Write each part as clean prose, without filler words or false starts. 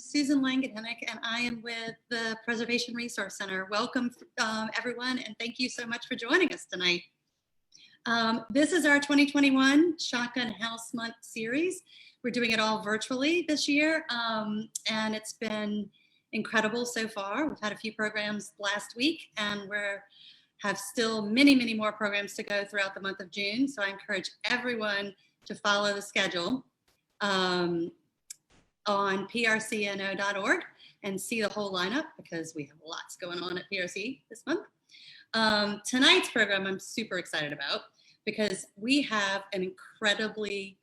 Susan Langenhennick, and I am with the Preservation Resource Center. Welcome, everyone, and thank you so much for joining us tonight. This is our 2021 Shotgun House Month series. We're doing it all virtually this year, and it's been incredible so far. We've had a few programs last week, and have still many more programs to go throughout the month of June. So I encourage everyone to follow the schedule on prcno.org and see the whole lineup, because we have lots going on at PRC this month. Tonight's program I'm super excited about because we have an incredibly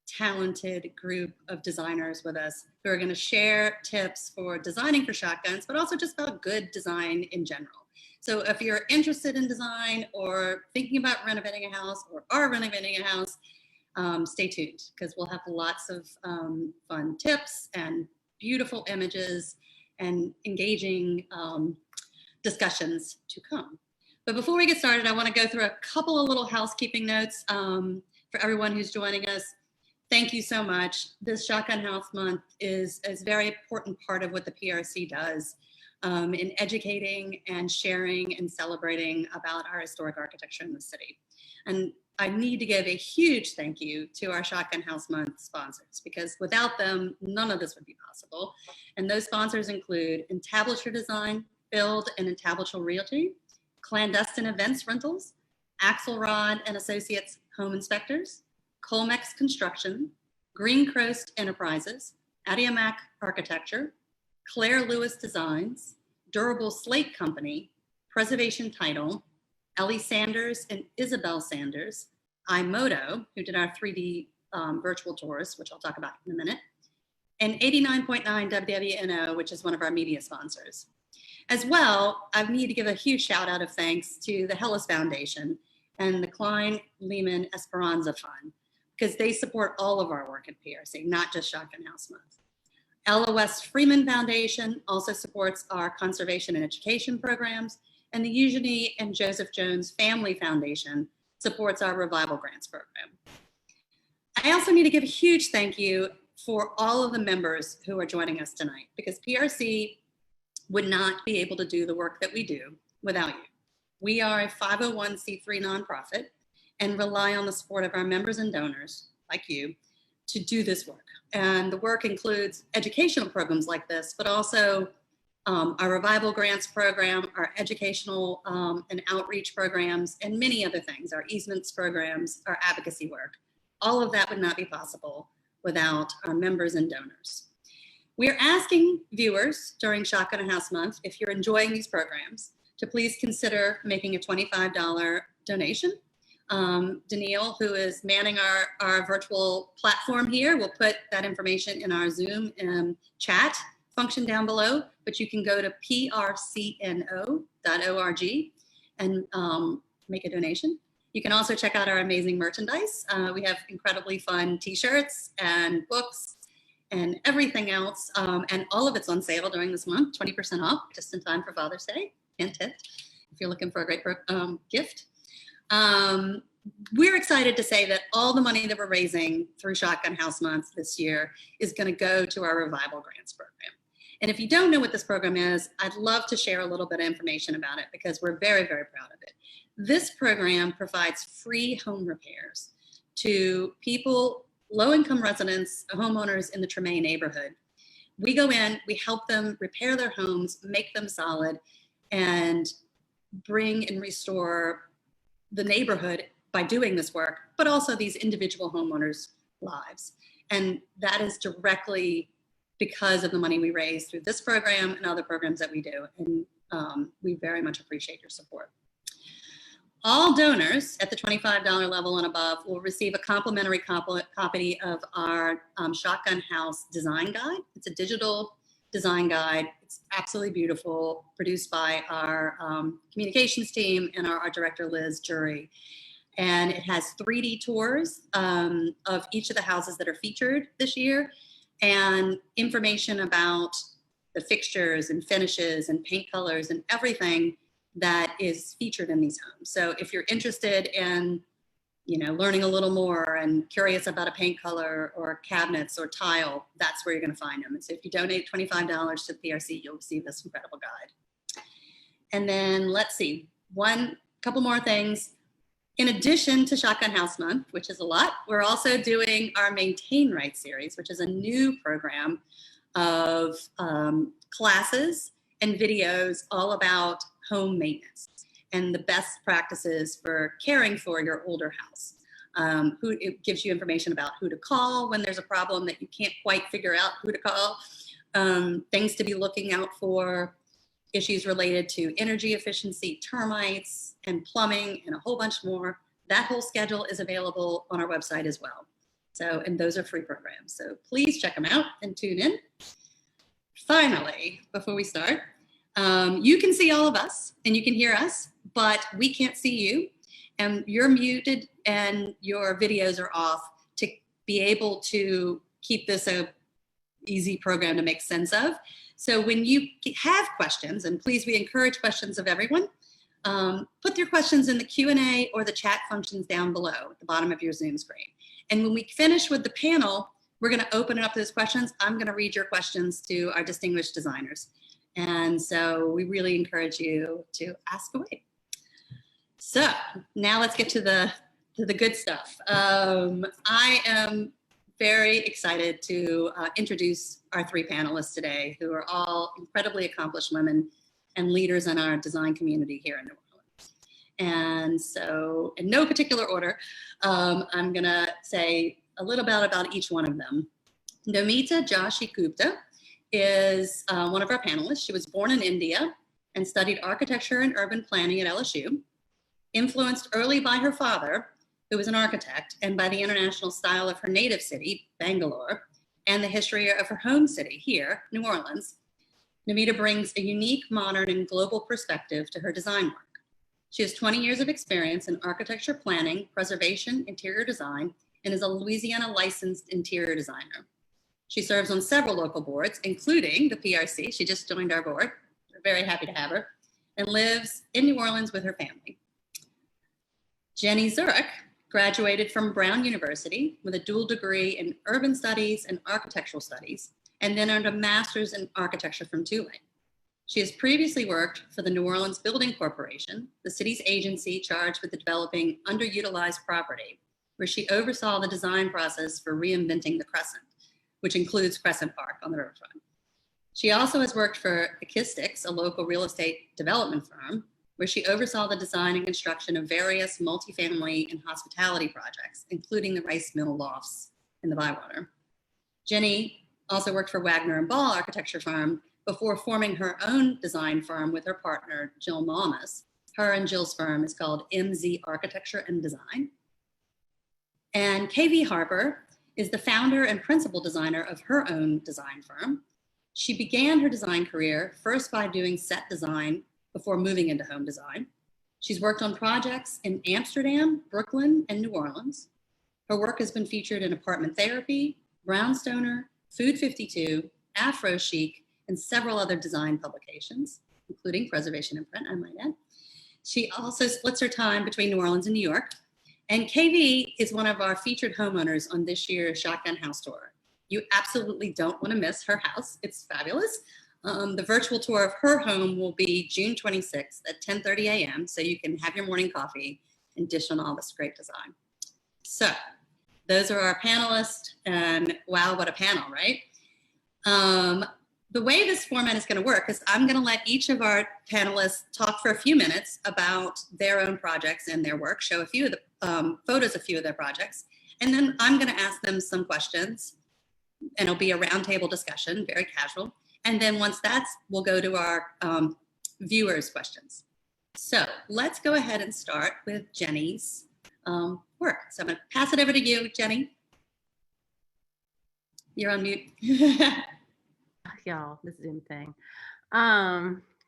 talented group of designers with us who are going to share tips for designing for shotguns, but also just about good design in general. So if you're interested in design or thinking about renovating a house or are renovating a house, stay tuned, because we'll have lots of fun tips and beautiful images and engaging discussions to come. But before we get started, I want to go through a couple of little housekeeping notes for everyone who's joining us. Thank you so much. This Shotgun House Month is a very important part of what the PRC does in educating and sharing and celebrating about our historic architecture in the city. And I need to give a huge thank you to our Shotgun House Month sponsors, because without them, none of this would be possible. And those sponsors include Entablature Design Build and Entablature Realty, Clandestine Events Rentals, Axelrod and Associates Home Inspectors, Colmex Construction, Green Coast Enterprises, Adiamac Architecture, Claire Lewis Designs, Durable Slate Company, Preservation Title, Ellie Sanders and Isabel Sanders, iMoto, who did our 3D virtual tours, which I'll talk about in a minute, and 89.9 WWNO, which is one of our media sponsors. As well, I need to give a huge shout out of thanks to the Hellas Foundation and the Klein Lehman Esperanza Fund, because they support all of our work at PRC, not just Shotgun House Month. Ella West Freeman Foundation also supports our conservation and education programs, and the Eugenie and Joseph Jones Family Foundation supports our Revival Grants program. I also need to give a huge thank you for all of the members who are joining us tonight, because PRC would not be able to do the work that we do without you. We are a 501c3 nonprofit and rely on the support of our members and donors, like you, to do this work. And the work includes educational programs like this, but also our Revival Grants program, our educational and outreach programs, and many other things, our easements programs, our advocacy work. All of that would not be possible without our members and donors. We are asking viewers during Shotgun House Month, if you're enjoying these programs, to please consider making a $25 donation. Danielle, who is manning our virtual platform here, will put that information in our Zoom chat function down below, but you can go to prcno.org and make a donation. You can also check out our amazing merchandise. We have incredibly fun t-shirts and books and everything else, and all of it's on sale during this month, 20% off, just in time for Father's Day. Hint, hint, if you're looking for a great gift. We're excited to say that all the money that we're raising through Shotgun House Month this year is going to go to our Revival Grants program. And if you don't know what this program is, I'd love to share a little bit of information about it, because we're very proud of it. This program provides free home repairs to people, low-income residents, homeowners in the Tremaine neighborhood. We go in, we help them repair their homes, make them solid, and bring and restore the neighborhood by doing this work, but also these individual homeowners' lives. And that is directly because of the money we raise through this program and other programs that we do. And we very much appreciate your support. All donors at the $25 level and above will receive a complimentary copy of our Shotgun House Design Guide. It's a digital design guide. It's absolutely beautiful, produced by our communications team and our art director, Liz Jury. And it has 3D tours of each of the houses that are featured this year, and information about the fixtures and finishes and paint colors and everything that is featured in these homes. So if you're interested in learning a little more and curious about a paint color or cabinets or tile, that's where you're going to find them. And so if you donate $25 to the PRC, you'll receive this incredible guide. And then let's see, couple more things. In addition to Shotgun House Month, which is a lot, we're also doing our Maintain Right series, which is a new program of classes and videos all about home maintenance and the best practices for caring for your older house. It gives you information about who to call when there's a problem that you can't quite figure out who to call, things to be looking out for, issues related to energy efficiency, termites, and plumbing, and a whole bunch more. That whole schedule is available on our website as well. So, and those are free programs. So please check them out and tune in. Finally, before we start, you can see all of us and you can hear us, but we can't see you. And you're muted and your videos are off to be able to keep this a easy program to make sense of. So when you have questions, and please, we encourage questions of everyone, put your questions in the Q&A or the chat functions down below at the bottom of your Zoom screen. And when we finish with the panel, we're going to open it up to those questions. I'm going to read your questions to our distinguished designers. And so we really encourage you to ask away. So now let's get to the good stuff. I am very excited to introduce our three panelists today, who are all incredibly accomplished women and leaders in our design community here in New Orleans. And so in no particular order, I'm gonna say a little bit about each one of them. Nomita Joshi-Gupta is one of our panelists. She was born in India and studied architecture and urban planning at LSU, influenced early by her father, who was an architect, and by the international style of her native city, Bangalore, and the history of her home city here, New Orleans. Nomita brings a unique, modern, and global perspective to her design work. She has 20 years of experience in architecture planning, preservation, interior design, and is a Louisiana licensed interior designer. She serves on several local boards, including the PRC. She just joined our board. We're very happy to have her, and lives in New Orleans with her family. Jenny Zurik graduated from Brown University with a dual degree in urban studies and architectural studies, and then earned a master's in architecture from Tulane. She has previously worked for the New Orleans Building Corporation, the city's agency charged with developing underutilized property, where she oversaw the design process for reinventing the Crescent, which includes Crescent Park on the riverfront. She also has worked for Acoustics, a local real estate development firm, where she oversaw the design and construction of various multifamily and hospitality projects, including the Rice Mill lofts in the Bywater. Jenny also worked for Wagner and Ball architecture firm before forming her own design firm with her partner, Jill Malmas. Her and Jill's firm is called MZ Architecture and Design. And KV Harper is the founder and principal designer of her own design firm. She began her design career first by doing set design before moving into home design. She's worked on projects in Amsterdam, Brooklyn, and New Orleans. Her work has been featured in Apartment Therapy, Brownstoner, Food 52, Afro Chic, and several other design publications, including Preservation and Print, I might add. She also splits her time between New Orleans and New York. And KV is one of our featured homeowners on this year's Shotgun House Tour. You absolutely don't want to miss her house. It's fabulous. The virtual tour of her home will be June 26th at 10:30 a.m. So you can have your morning coffee and dish on all this great design. So those are our panelists, and wow, what a panel, right? The way this format is going to work is I'm going to let each of our panelists talk for a few minutes about their own projects and their work, show a few of the photos of a few of their projects, and then I'm going to ask them some questions, and it'll be a roundtable discussion, very casual. And then once we'll go to our viewers' questions. So let's go ahead and start with Jenny's work. So I'm going to pass it over to you, Jenny. You're on mute. Y'all, this Zoom thing.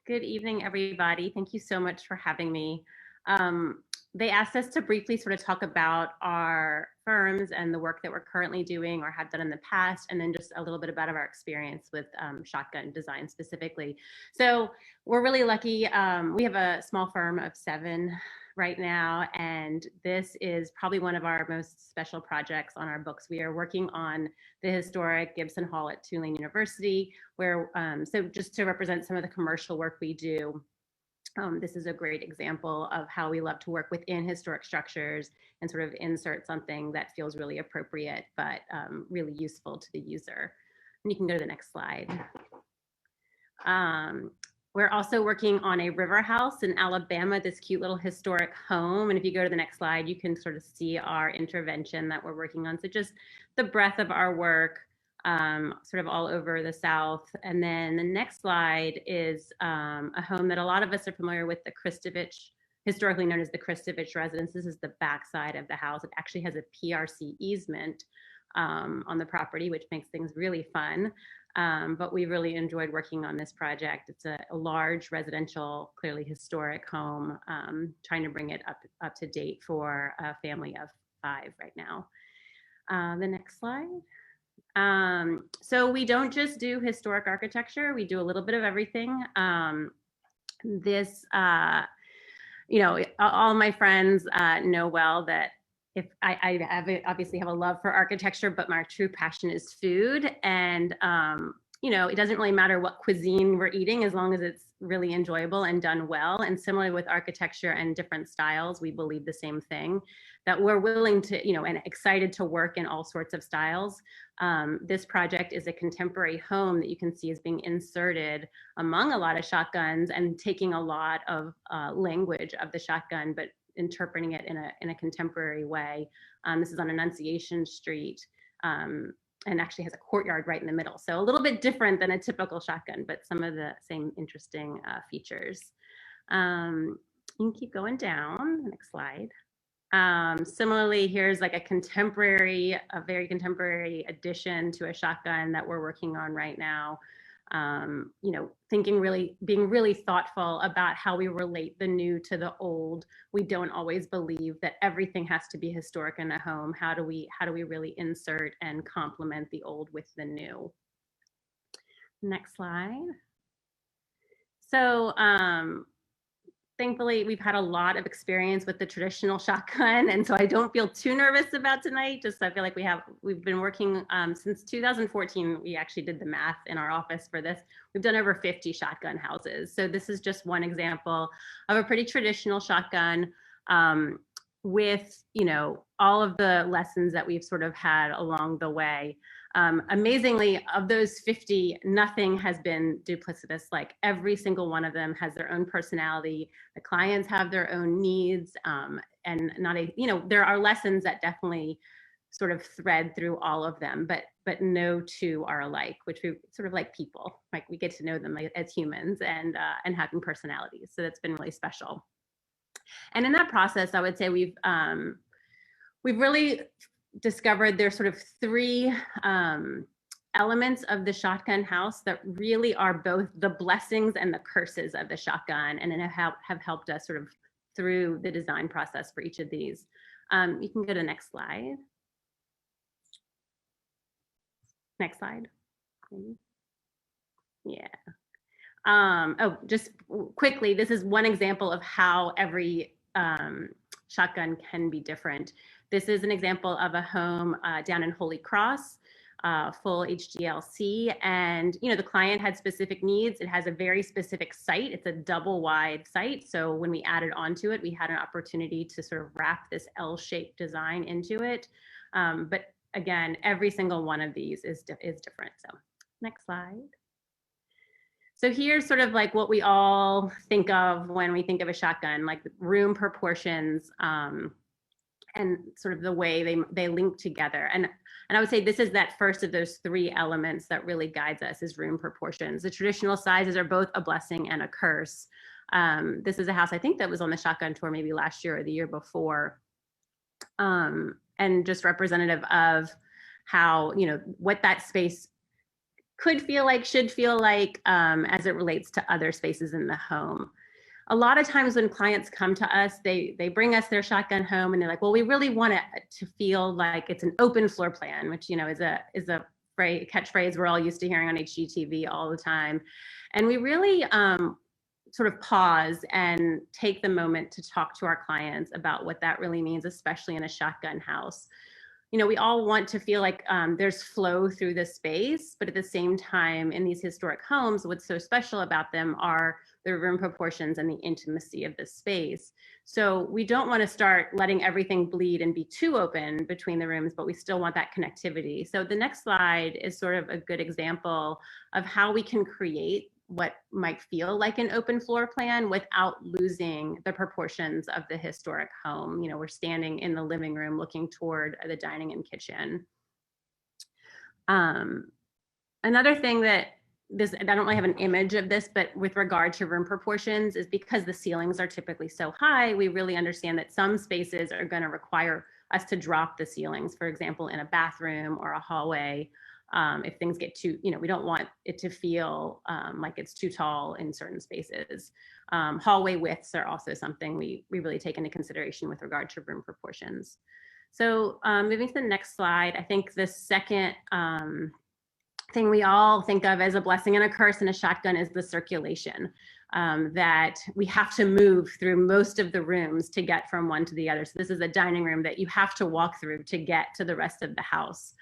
Good evening, everybody. Thank you so much for having me. They asked us to briefly sort of talk about our firms and the work that we're currently doing or have done in the past, and then just a little bit about our experience with shotgun design specifically. So we're really lucky. We have a small firm of 7 right now, and this is probably one of our most special projects on our books. We are working on the historic Gibson Hall at Tulane University, where, so just to represent some of the commercial work we do, this is a great example of how we love to work within historic structures and sort of insert something that feels really appropriate, but really useful to the user. And you can go to the next slide. We're also working on a river house in Alabama, this cute little historic home. And if you go to the next slide, you can sort of see our intervention that we're working on. So just the breadth of our work, sort of all over the South. And then the next slide is a home that a lot of us are familiar with, the Kristovich, historically known as the Kristovich residence. This is the backside of the house. It actually has a PRC easement on the property, which makes things really fun. But we really enjoyed working on this project. It's a large residential, clearly historic home, trying to bring it up to date for a family of 5 right now. The next slide. So we don't just do historic architecture, we do a little bit of everything. This, you know, all my friends know well that if I obviously have a love for architecture, but my true passion is food. And, you know, it doesn't really matter what cuisine we're eating as long as it's really enjoyable and done well. And similarly with architecture and different styles, we believe the same thing, that we're willing to, you know, and excited to work in all sorts of styles. This project is a contemporary home that you can see is being inserted among a lot of shotguns and taking a lot of language of the shotgun, but interpreting it in a contemporary way. This is on Annunciation Street, and actually has a courtyard right in the middle. So a little bit different than a typical shotgun, but some of the same interesting features. You can keep going down, next slide. Similarly, here's like a very contemporary addition to a shotgun that we're working on right now. You know, being really thoughtful about how we relate the new to the old. We don't always believe that everything has to be historic in a home. How do we really insert and complement the old with the new? Next slide. So, thankfully, we've had a lot of experience with the traditional shotgun, and so I don't feel too nervous about tonight. Just I feel like we've been working since 2014. We actually did the math in our office for this. We've done over 50 shotgun houses. So this is just one example of a pretty traditional shotgun with, you know, all of the lessons that we've sort of had along the way. Amazingly, of those 50, nothing has been duplicitous. Like every single one of them has their own personality. The clients have their own needs, and you know, there are lessons that definitely sort of thread through all of them, but no 2 are alike, which we sort of like people, like we get to know them as humans and having personalities. So that's been really special. And in that process, I would say we've really discovered there's sort of 3 elements of the shotgun house that really are both the blessings and the curses of the shotgun, and then have helped us sort of through the design process for each of these. You can go to the next slide. Next slide. Yeah. Oh, just quickly, this is one example of how every shotgun can be different. This is an example of a home down in Holy Cross, full HDLC, and you know, the client had specific needs. It has a very specific site. It's a double wide site. So when we added onto it, we had an opportunity to sort of wrap this L-shaped design into it. But again, every single one of these is different. So next slide. So here's sort of like what we all think of when we think of a shotgun, like room proportions, and sort of the way they link together. And I would say this is that first of those 3 elements that really guides us, is room proportions. The traditional sizes are both a blessing and a curse. This is a house I think that was on the shotgun tour maybe last year or the year before, and just representative of how, you know, what that space could feel like, should feel like, as it relates to other spaces in the home. a lot of times when clients come to us, they bring us their shotgun home and they're like, well, we really want it to feel like it's an open floor plan, which, you know, is a catchphrase we're all used to hearing on HGTV all the time. And we really sort of pause and take the moment to talk to our clients about what that really means, especially in a shotgun house. You know, we all want to feel like there's flow through the space, but at the same time, in these historic homes, what's so special about them are the room proportions and the intimacy of the space. So we don't want to start letting everything bleed and be too open between the rooms, but we still want that connectivity. So the next slide is sort of a good example of how we can create what might feel like an open floor plan without losing the proportions of the historic home. You know, we're standing in the living room looking toward the dining and kitchen. Another thing that I don't really have an image of this, but with regard to room proportions, is because the ceilings are typically so high, we really understand that some spaces are going to require us to drop the ceilings, for example, in a bathroom or a hallway. If things get too, you know, we don't want it to feel like it's too tall in certain spaces. Hallway widths are also something we really take into consideration with regard to room proportions. So moving to the next slide, I think the second thing we all think of as a blessing and a curse in a shotgun is the circulation, that we have to move through most of the rooms to get from one to the other. So this is a dining room that you have to walk through to get to the rest of the house,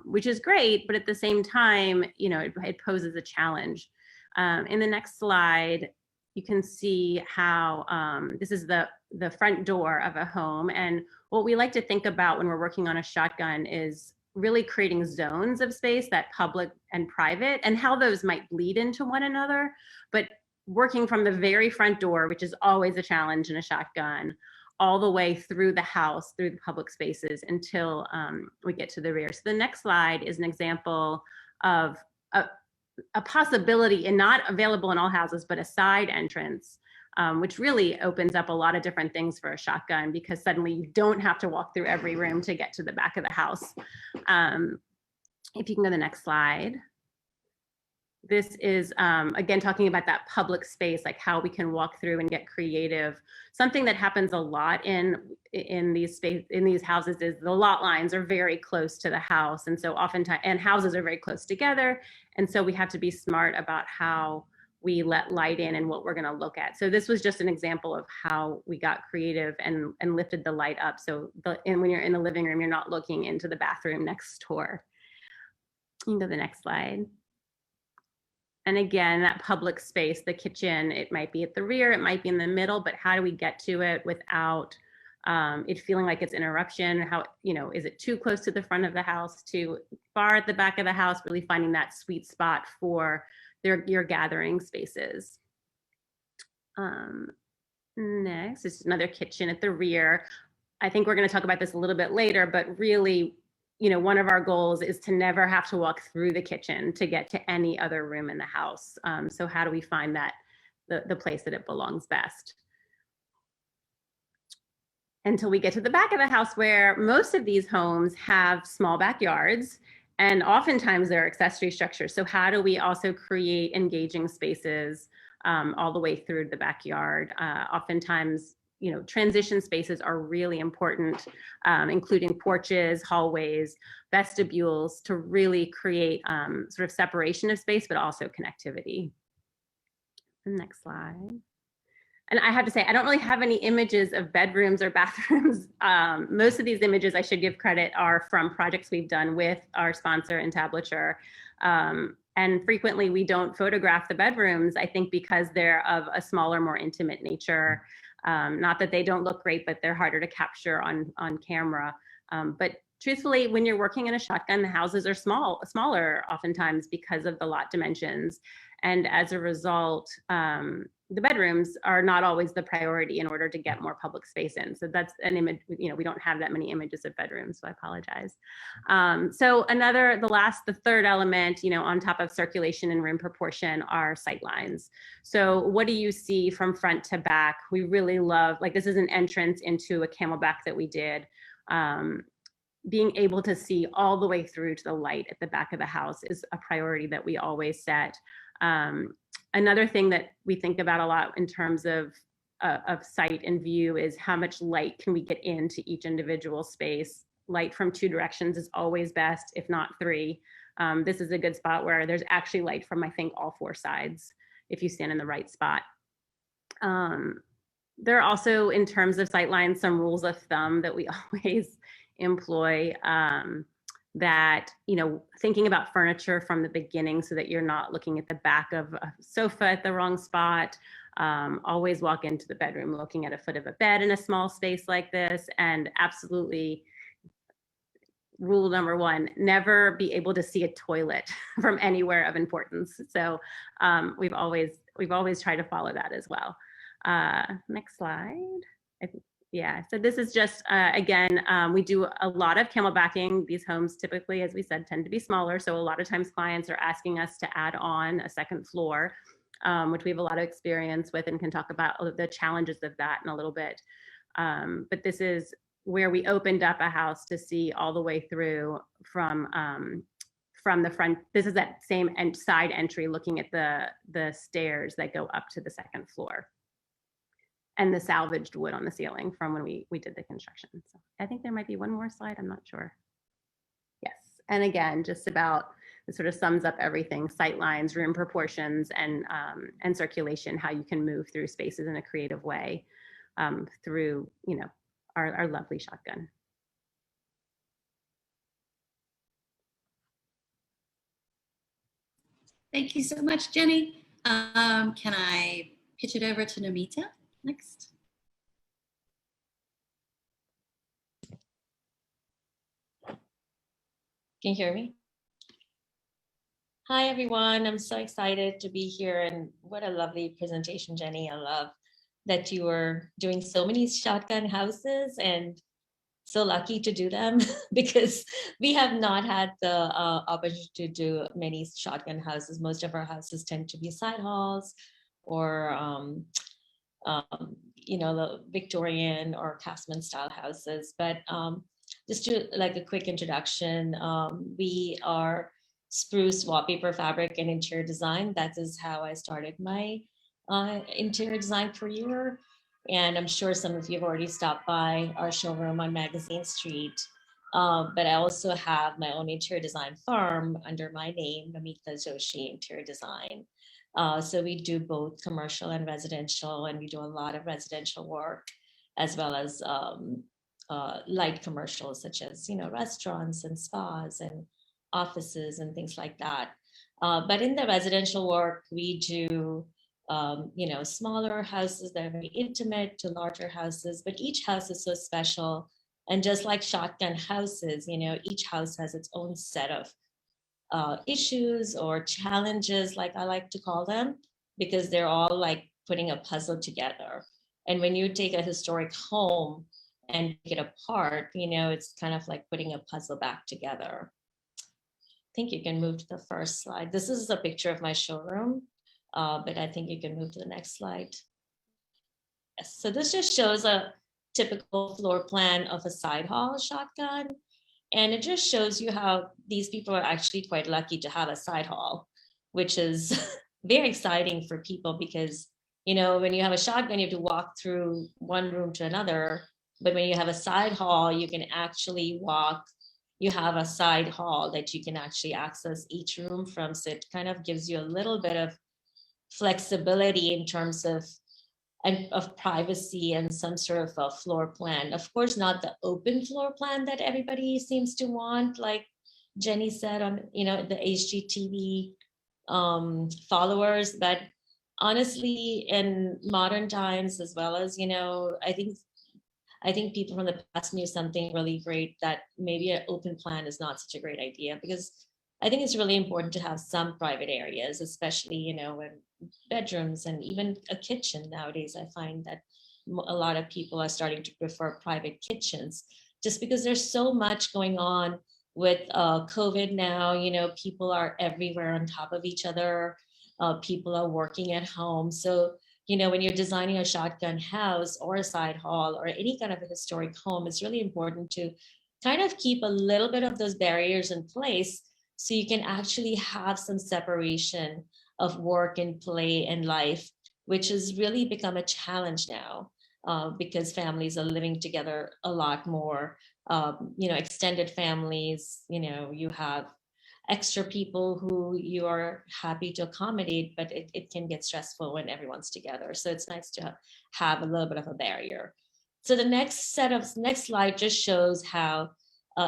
which is great, but at the same time, you know, it poses a challenge. In the next slide, you can see how this is the front door of a home. And what we like to think about when we're working on a shotgun is really creating zones of space, that public and private, and how those might bleed into one another, but working from the very front door, which is always a challenge in a shotgun, all the way through the house, through the public spaces until we get to the rear. So the next slide is an example of a possibility, and not available in all houses, but a side entrance, which really opens up a lot of different things for a shotgun, because suddenly you don't have to walk through every room to get to the back of the house. If you can go to the next slide. This is, again, talking about that public space, like how we can walk through and get creative. Something that happens a lot in these houses is the lot lines are very close to the house. And so oftentimes, and houses are very close together. And so we have to be smart about how we let light in and what we're going to look at. So this was just an example of how we got creative and lifted the light up. So when you're in the living room, you're not looking into the bathroom next door. You can go to the next slide. And again, that public space, the kitchen, it might be at the rear, it might be in the middle, but how do we get to it without it feeling like it's interruption? How, you know, is it too close to the front of the house, too far at the back of the house? Really finding that sweet spot for your gathering spaces. Next is another kitchen at the rear. I think we're going to talk about this a little bit later, but really, you know, one of our goals is to never have to walk through the kitchen to get to any other room in the house. So how do we find that the place that it belongs best? Until we get to the back of the house, where most of these homes have small backyards, and oftentimes they're accessory structures. So how do we also create engaging spaces all the way through the backyard? Oftentimes, you know, transition spaces are really important, including porches, hallways, vestibules, to really create sort of separation of space, but also connectivity. The next slide. And I have to say, I don't really have any images of bedrooms or bathrooms. Most of these images, I should give credit, are from projects we've done with our sponsor, Entablature. And frequently we don't photograph the bedrooms, I think because they're of a smaller, more intimate nature. Not that they don't look great, but they're harder to capture on camera. But truthfully, when you're working in a shotgun, the houses are smaller oftentimes because of the lot dimensions. And as a result, the bedrooms are not always the priority in order to get more public space in. So that's an image, you know, we don't have that many images of bedrooms, so I apologize. So the third element, you know, on top of circulation and room proportion are sight lines. So what do you see from front to back? We really love, like this is an entrance into a camelback that we did. Being able to see all the way through to the light at the back of the house is a priority that we always set. Another thing that we think about a lot in terms of sight and view is how much light can we get into each individual space. Light from 2 directions is always best, if not 3. This is a good spot where there's actually light from, I think, all 4 sides if you stand in the right spot. There are also, in terms of sightlines, some rules of thumb that we always employ, that, you know, thinking about furniture from the beginning so that you're not looking at the back of a sofa at the wrong spot. Always walk into the bedroom looking at a foot of a bed in a small space like this. And absolutely, rule number 1, never be able to see a toilet from anywhere of importance. So we've always tried to follow that as well. Next slide. Yeah, so this is just, again, we do a lot of camelbacking. These homes typically, as we said, tend to be smaller. So a lot of times clients are asking us to add on a second floor, which we have a lot of experience with and can talk about the challenges of that in a little bit. But this is where we opened up a house to see all the way through from the front. This is that same side entry looking at the stairs that go up to the second floor, and the salvaged wood on the ceiling from when we did the construction. So I think there might be one more slide, I'm not sure. Yes, and again, just about, it sort of sums up everything: sight lines, room proportions, and circulation, how you can move through spaces in a creative way through, you know, our lovely shotgun. Thank you so much, Jenny. Can I pitch it over to Nomita next? Can you hear me? Hi, everyone. I'm so excited to be here, and what a lovely presentation, Jenny. I love that you were doing so many shotgun houses, and so lucky to do them because we have not had the opportunity to do many shotgun houses. Most of our houses tend to be side halls or you know, the Victorian or Craftsman style houses. But just to like a quick introduction, we are Spruce Wallpaper, Fabric, and Interior Design. That is how I started my interior design career. And I'm sure some of you have already stopped by our showroom on Magazine Street. But I also have my own interior design firm under my name, Nomita Joshi Interior Design. So we do both commercial and residential, and we do a lot of residential work as well as light commercials, such as, you know, restaurants and spas and offices and things like that. But in the residential work, we do you know, smaller houses that are very intimate to larger houses, but each house is so special. And just like shotgun houses, you know, each house has its own set of issues or challenges, like I like to call them, because they're all like putting a puzzle together. And when you take a historic home and take it apart, you know, it's kind of like putting a puzzle back together. I think you can move to the first slide. This is a picture of my showroom. But I think you can move to the next slide. Yes, so this just shows a typical floor plan of a side hall shotgun. And it just shows you how these people are actually quite lucky to have a side hall, which is very exciting for people because, you know, when you have a shotgun, you have to walk through one room to another. But when you have a side hall, you can actually walk. You have a side hall that you can actually access each room from. So it kind of gives you a little bit of flexibility in terms of privacy and some sort of a floor plan. Of course, not the open floor plan that everybody seems to want, like Jenny said on, you know, the HGTV followers. But honestly, in modern times, as well as, you know, I think people from the past knew something really great, that maybe an open plan is not such a great idea, because I think it's really important to have some private areas, especially, you know, in bedrooms and even a kitchen. Nowadays, I find that a lot of people are starting to prefer private kitchens just because there's so much going on with COVID now. You know, people are everywhere on top of each other. People are working at home. So, you know, when you're designing a shotgun house or a side hall or any kind of a historic home, it's really important to kind of keep a little bit of those barriers in place so you can actually have some separation of work and play and life, which has really become a challenge now because families are living together a lot more. Extended families, you have extra people who you are happy to accommodate, but it can get stressful when everyone's together. So it's nice to have a little bit of a barrier. So the next slide just shows how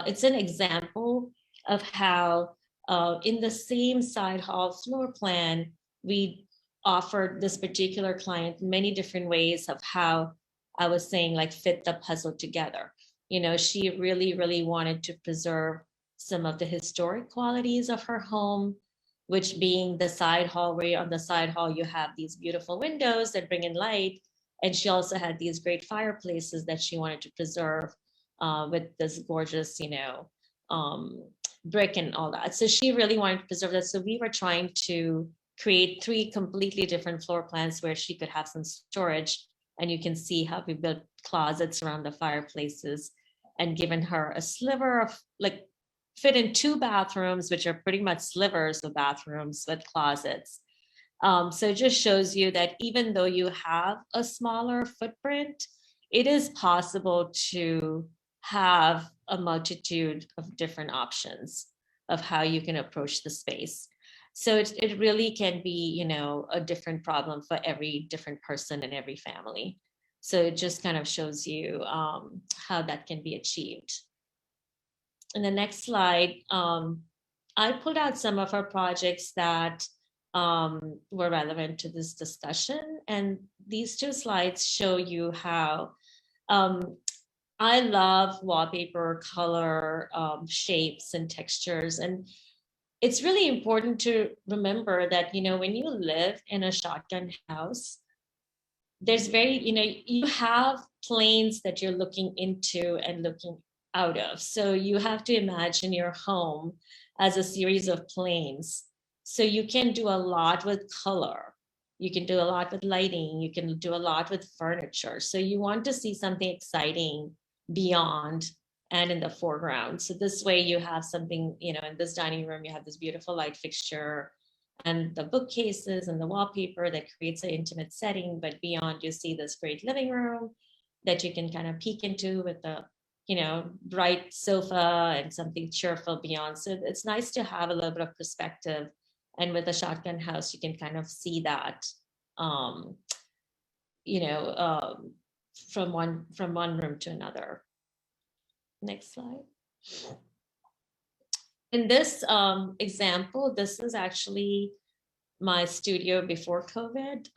it's an example of how in the same side hall floor plan, we offered this particular client many different ways of how I was saying, like, fit the puzzle together. She really, really wanted to preserve some of the historic qualities of her home, which being the side hall, where on the side hall you have these beautiful windows that bring in light. And she also had these great fireplaces that she wanted to preserve with this gorgeous, brick and all that. So she really wanted to preserve that. So we were trying to create 3 completely different floor plans where she could have some storage. And you can see how we built closets around the fireplaces and given her a sliver of, like, fit in 2 bathrooms, which are pretty much slivers of bathrooms with closets. So it just shows you that even though you have a smaller footprint, it is possible to have a multitude of different options of how you can approach the space. So it really can be, a different problem for every different person and every family. So it just kind of shows you how that can be achieved. In the next slide, I pulled out some of our projects that were relevant to this discussion. And these 2 slides show you how I love wallpaper, color, shapes and textures. And it's really important to remember that, when you live in a shotgun house, there's you have planes that you're looking into and looking out of. So you have to imagine your home as a series of planes. So you can do a lot with color. You can do a lot with lighting. You can do a lot with furniture. So you want to see something exciting beyond and in the foreground. So this way you have something, in this dining room, you have this beautiful light fixture and the bookcases and the wallpaper that creates an intimate setting. But beyond, you see this great living room that you can kind of peek into with the, bright sofa and something cheerful beyond. So it's nice to have a little bit of perspective. And with a shotgun house, you can kind of see that, from one room to another. Next slide. In this example, this is actually my studio before COVID.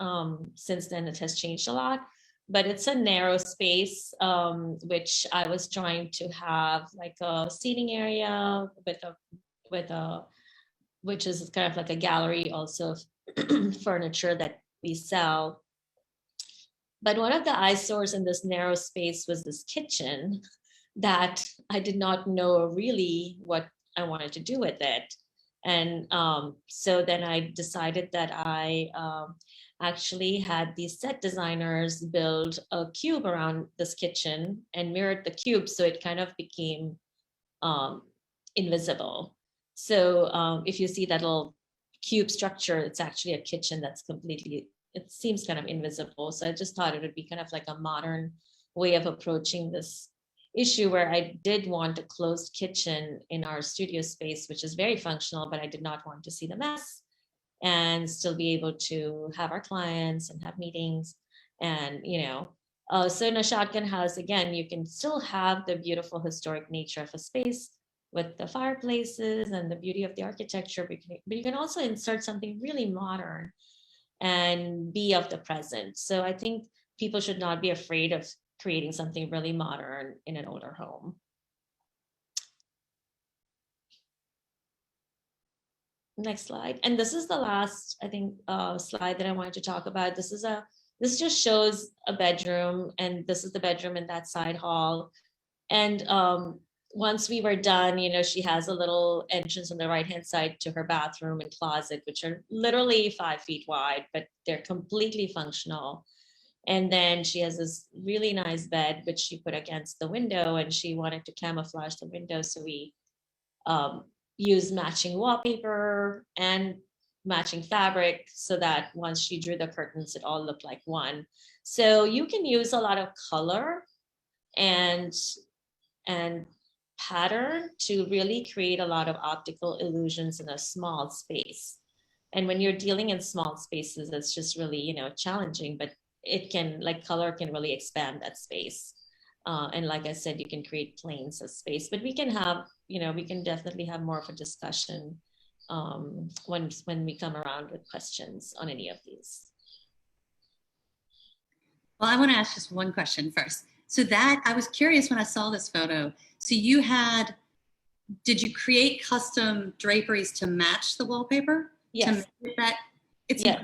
Since then, it has changed a lot, but it's a narrow space, which I was trying to have like a seating area which is kind of like a gallery also of furniture that we sell. But one of the eyesores in this narrow space was this kitchen that I did not know really what I wanted to do with it. And so then I decided that I actually had these set designers build a cube around this kitchen and mirrored the cube, so it kind of became invisible. So if you see that little cube structure, it's actually a kitchen that's completely, it seems kind of invisible. So I just thought it would be kind of like a modern way of approaching this issue, where I did want a closed kitchen in our studio space, which is very functional, but I did not want to see the mess and still be able to have our clients and have meetings. And, so in a shotgun house, again, you can still have the beautiful historic nature of a space with the fireplaces and the beauty of the architecture, but you can also insert something really modern and be of the present. So I think people should not be afraid of creating something really modern in an older home. Next slide. And this is the last, I think, slide that I wanted to talk about. This just shows a bedroom, and this is the bedroom in that side hall. And once we were done, she has a little entrance on the right-hand side to her bathroom and closet, which are literally 5 feet wide, but they're completely functional. And then she has this really nice bed, which she put against the window, and she wanted to camouflage the window. So we used matching wallpaper and matching fabric so that once she drew the curtains, it all looked like one. So you can use a lot of color and pattern to really create a lot of optical illusions in a small space. And when you're dealing in small spaces, it's just really, you know, challenging, but it can, like, color can really expand that space. And like I said, you can create planes of space, but we can have, you know, we can definitely have more of a discussion when we come around with questions on any of these. Well, I want to ask just one question first. So that, I was curious when I saw this photo. So you had, did you create custom draperies to match the wallpaper? Yes. Yeah.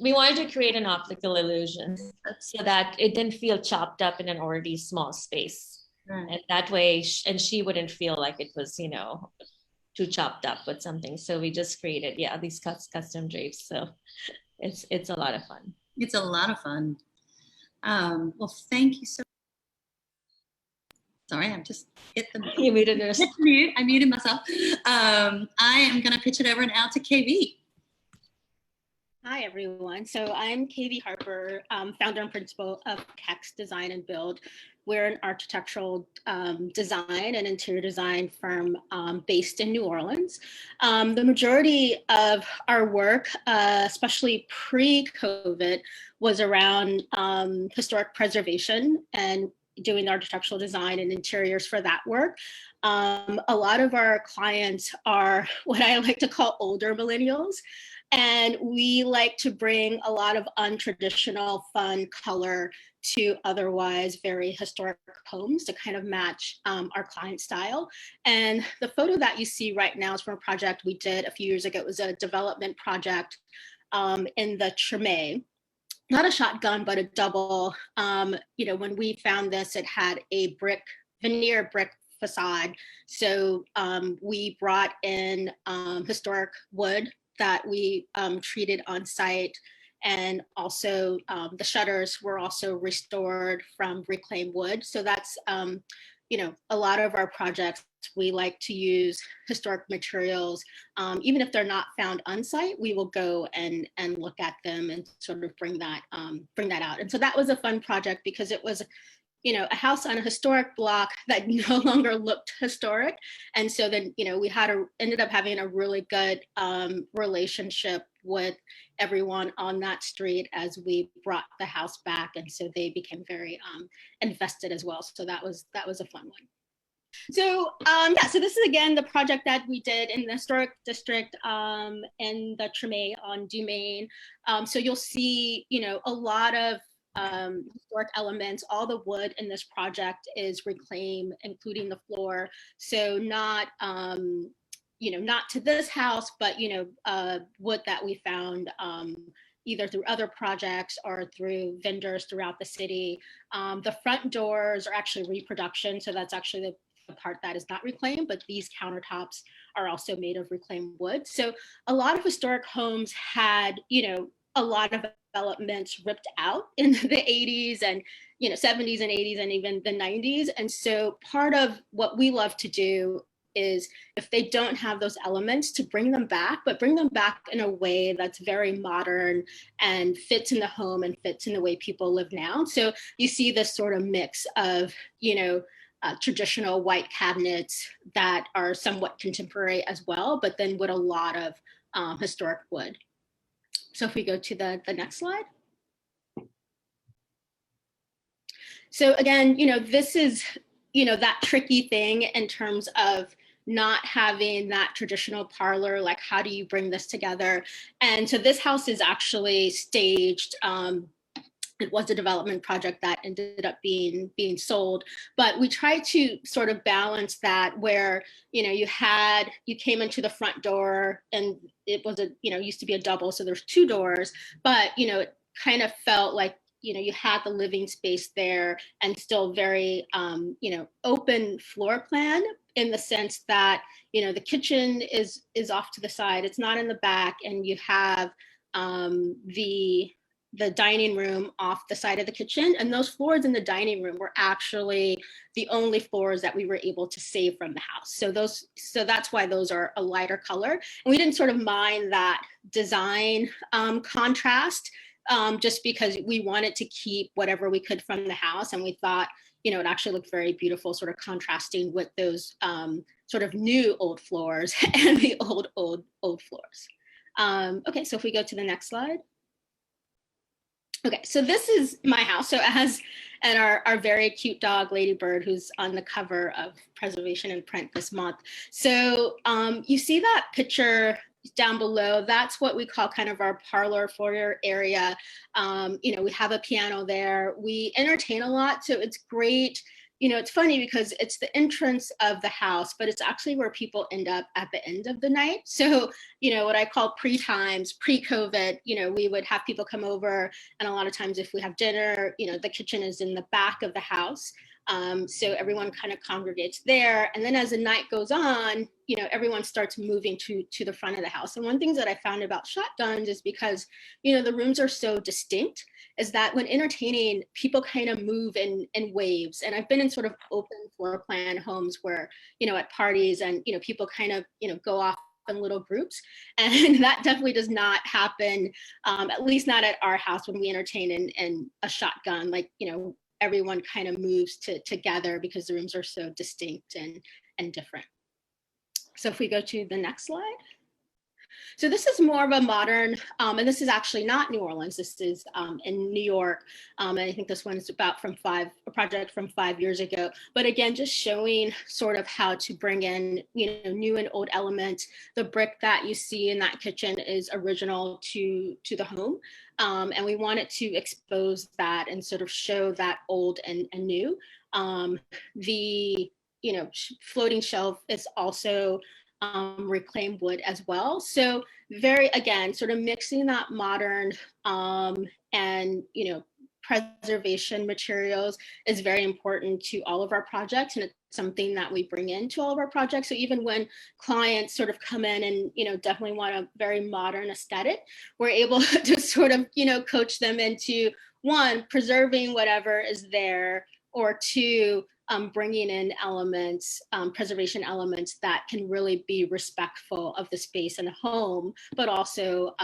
We wanted to create an optical illusion so that it didn't feel chopped up in an already small space. Right. And that way, and she wouldn't feel like it was, you know, too chopped up with something. So we just created, yeah, these custom drapes. So it's a lot of fun. It's a lot of fun. Well, thank you so much. Sorry, I'm just hit the you muted yourself. I muted myself. I am going to pitch it over now to KV. Hi, everyone. So I'm KV Harper, founder and principal of Kex Design Build. We're an architectural design and interior design firm based in New Orleans. The majority of our work, especially pre-COVID, was around historic preservation and doing architectural design and interiors for that work. A lot of our clients are what I like to call older millennials. And we like to bring a lot of untraditional, fun color to otherwise very historic homes to kind of match our client style. And the photo that you see right now is from a project we did a few years ago. It was a development project in the Treme. Not a shotgun, but a double. You know, when we found this, it had a veneer brick facade. So we brought in historic wood that we treated on site. And also the shutters were also restored from reclaimed wood. So that's, you know, a lot of our projects, we like to use historic materials. Even if they're not found on site, we will go and look at them and sort of bring that out. And so that was a fun project because it was, you know, a house on a historic block that no longer looked historic. And so then, you know, we ended up having a really good relationship with everyone on that street as we brought the house back. And so they became very invested as well. So that was a fun one. So yeah, so this is again the project that we did in the historic district in the Treme on Dumaine. So you'll see, you know, a lot of historic elements. All the wood in this project is reclaimed, including the floor. So not, you know, not to this house, but, you know, wood that we found either through other projects or through vendors throughout the city. The front doors are actually reproduction. So that's actually the part that is not reclaimed, but these countertops are also made of reclaimed wood. So a lot of historic homes had, you know, a lot of elements ripped out in the 80s and, you know, 70s and 80s and even the 90s. And so part of what we love to do is, if they don't have those elements, to bring them back, but bring them back in a way that's very modern and fits in the home and fits in the way people live now. So you see this sort of mix of, you know, traditional white cabinets that are somewhat contemporary as well, but then with a lot of historic wood. So if we go to the next slide. So again, you know, this is, you know, that tricky thing in terms of not having that traditional parlor, like how do you bring this together? And so this house is actually staged. It was a development project that ended up being sold, but we tried to sort of balance that where, you know, you came into the front door and it was you know, used to be a double, so there's two doors, but, you know, it kind of felt like, you know, you had the living space there and still very, you know, open floor plan in the sense that, you know, the kitchen is off to the side, it's not in the back, and you have the dining room off the side of the kitchen, and those floors in the dining room were actually the only floors that we were able to save from the house. So that's why those are a lighter color, and we didn't sort of mind that design contrast, just because we wanted to keep whatever we could from the house, and we thought, you know, it actually looked very beautiful, sort of contrasting with those sort of new old floors and the old floors. Okay, so if we go to the next slide. Okay, so this is my house. So it has, and our very cute dog, Ladybird, who's on the cover of Preservation and Print this month. So you see that picture down below? That's what we call kind of our parlor foyer area. You know, we have a piano there. We entertain a lot, so it's great. You know, it's funny because it's the entrance of the house, but it's actually where people end up at the end of the night. So, you know, what I call pre-times, pre-COVID, you know, we would have people come over, and a lot of times if we have dinner, you know, the kitchen is in the back of the house. So everyone kind of congregates there. And then as the night goes on, you know, everyone starts moving to the front of the house. And one thing that I found about shotguns is because, you know, the rooms are so distinct, is that when entertaining, people kind of move in waves. And I've been in sort of open floor plan homes where, you know, at parties and, you know, people kind of, you know, go off in little groups. And that definitely does not happen, at least not at our house when we entertain in a shotgun. Like, you know, everyone kind of moves together because the rooms are so distinct and different. So if we go to the next slide. So this is more of a modern, and this is actually not New Orleans, this is in New York. And I think this one's about a project from 5 years ago. But again, just showing sort of how to bring in, you know, new and old elements. The brick that you see in that kitchen is original to the home. And we wanted to expose that and sort of show that old and new. The, you know, floating shelf is also reclaimed wood as well. So very, again, sort of mixing that modern and, you know, preservation materials is very important to all of our projects. And it's something that we bring into all of our projects. So even when clients sort of come in and, you know, definitely want a very modern aesthetic, we're able to sort of, you know, coach them into, one, preserving whatever is there, or two, bringing in elements, preservation elements that can really be respectful of the space and the home, but also,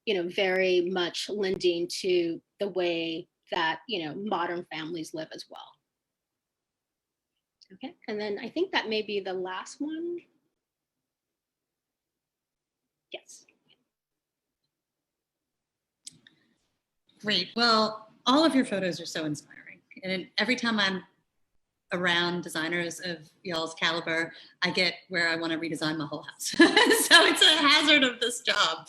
you know, very much lending to the way that, you know, modern families live as well. Okay, and then I think that may be the last one. Yes. Great. Well, all of your photos are so inspiring. And every time I'm around designers of y'all's caliber, I get where I want to redesign my whole house. So it's a hazard of this job.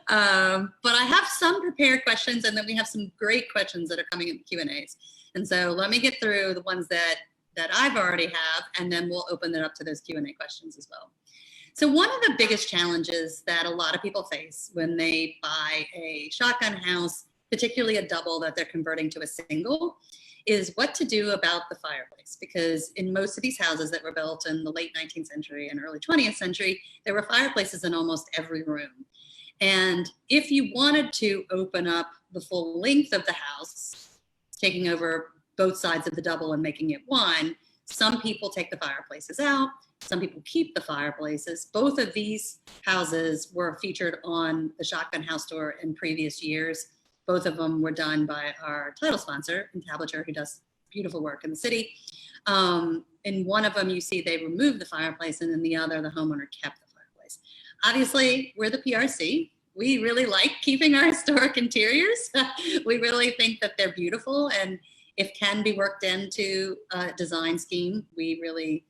But I have some prepared questions, and then we have some great questions that are coming in the Q&As. And so let me get through the ones that I've already have, and then we'll open it up to those Q&A questions as well. So one of the biggest challenges that a lot of people face when they buy a shotgun house, particularly a double that they're converting to a single, is what to do about the fireplace. Because in most of these houses that were built in the late 19th century and early 20th century, there were fireplaces in almost every room. And if you wanted to open up the full length of the house, taking over both sides of the double and making it one, some people take the fireplaces out, some people keep the fireplaces. Both of these houses were featured on the Shotgun House Tour in previous years. Both of them were done by our title sponsor, Entablature, who does beautiful work in the city. In one of them, you see they removed the fireplace, and in the other, the homeowner kept the fireplace. Obviously, we're the PRC. We really like keeping our historic interiors. We really think that they're beautiful, and if can be worked into a design scheme, we really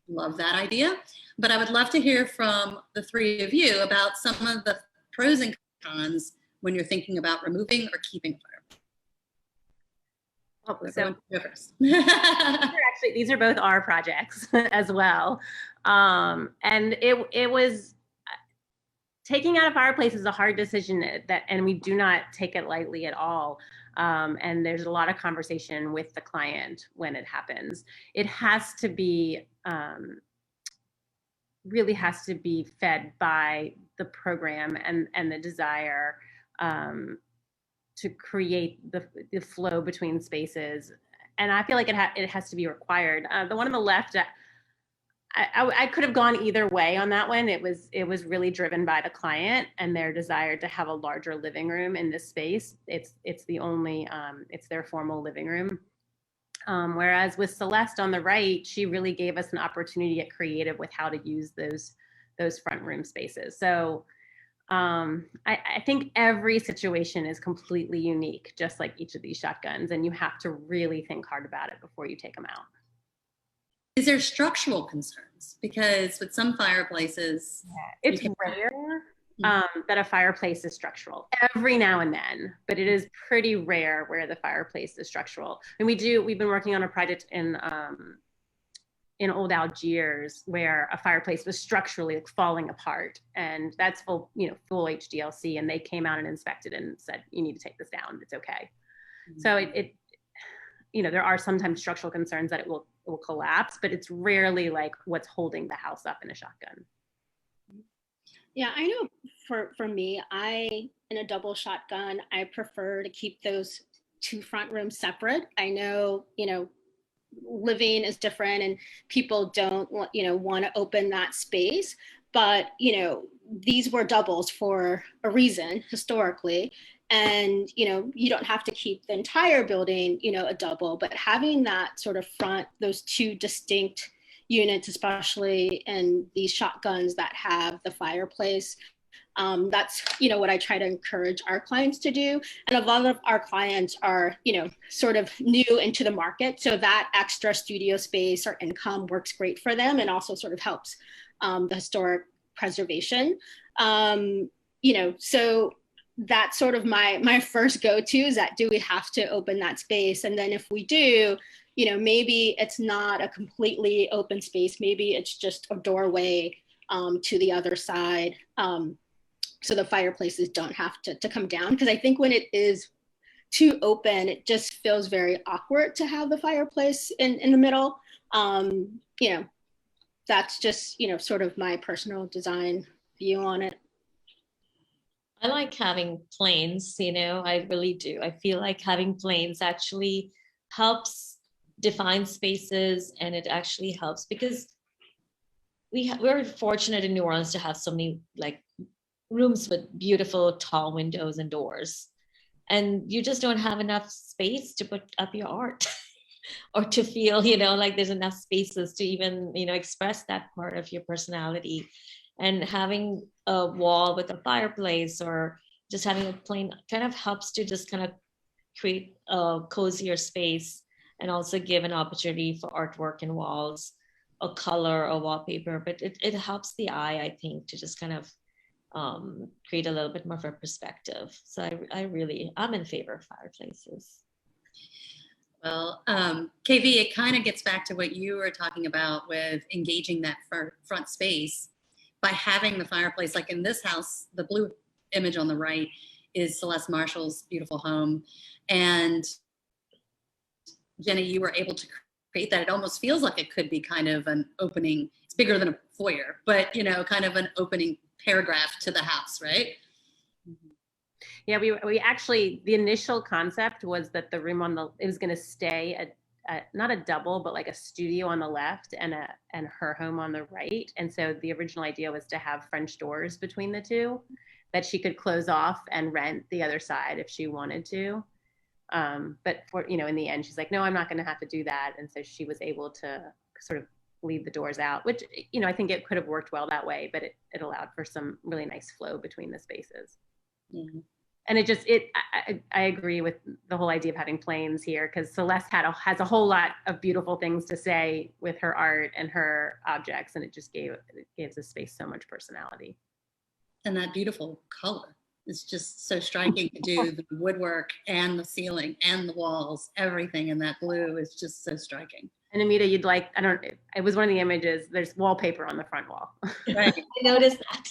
love that idea. But I would love to hear from the three of you about some of the pros and cons when you're thinking about removing or keeping a fireplace. Oh, so go first. actually, these are both our projects as well. And it was, taking out a fireplace is a hard decision and we do not take it lightly at all. And there's a lot of conversation with the client when it happens. It has to be, really has to be fed by the program and the desire to create the flow between spaces. And I feel like it has to be required. The one on the left, I could have gone either way on that one. It was really driven by the client and their desire to have a larger living room in this space. It's the only it's their formal living room. Whereas with Celeste on the right, she really gave us an opportunity to get creative with how to use those front room spaces. So I think every situation is completely unique, just like each of these shotguns, and you have to really think hard about it before you take them out. Is there structural concerns? Because with some fireplaces, it's rare that a fireplace is structural. Every now and then, but it is pretty rare where the fireplace is structural. And we've been working on a project in old Algiers where a fireplace was structurally falling apart, and that's full HDLC, and they came out and inspected and said, you need to take this down, it's okay. Mm-hmm. So it there are sometimes structural concerns that it will collapse, but it's rarely like what's holding the house up in a shotgun. Yeah, I know for me, in a double shotgun, I prefer to keep those two front rooms separate. I know, living is different and people don't want to open that space, but these were doubles for a reason historically. And, you don't have to keep the entire building, a double, but having that sort of front, those two distinct units, especially in these shotguns that have the fireplace, that's, what I try to encourage our clients to do. And a lot of our clients are, sort of new into the market. So that extra studio space or income works great for them and also sort of helps the historic preservation. So that's sort of my first go-to is that, do we have to open that space? And then if we do, maybe it's not a completely open space. Maybe it's just a doorway to the other side. So the fireplaces don't have to come down. Because I think when it is too open, it just feels very awkward to have the fireplace in the middle. That's just, sort of my personal design view on it. I like having planes, I really do. I feel like having planes actually helps define spaces, and it actually helps because we're fortunate in New Orleans to have so many like rooms with beautiful tall windows and doors, and you just don't have enough space to put up your art or to feel, like there's enough spaces to even, express that part of your personality. And having a wall with a fireplace or just having a plain kind of helps to just kind of create a cozier space and also give an opportunity for artwork in walls, a color, a wallpaper. But it helps the eye, I think, to just kind of create a little bit more of a perspective. So I'm in favor of fireplaces. Well, KV, it kind of gets back to what you were talking about with engaging that front space. By having the fireplace, like in this house, the blue image on the right is Celeste Marshall's beautiful home. And Jenny, you were able to create that. It almost feels like it could be kind of an opening. It's bigger than a foyer, but kind of an opening paragraph to the house, right? Yeah, we actually, the initial concept was that the room it was going to stay not a double, but like a studio on the left and her home on the right. And so the original idea was to have French doors between the two that she could close off and rent the other side if she wanted to. But for, in the end, she's like, no, I'm not going to have to do that. And so she was able to sort of leave the doors out, which, I think it could have worked well that way, but it allowed for some really nice flow between the spaces. Mm-hmm. And I agree with the whole idea of having planes here, because Celeste has a whole lot of beautiful things to say with her art and her objects, and it just gives the space so much personality. And that beautiful color is just so striking to do. The woodwork and the ceiling and the walls, everything in that blue is just so striking. And Nomita, it was one of the images, there's wallpaper on the front wall. Right. I noticed that.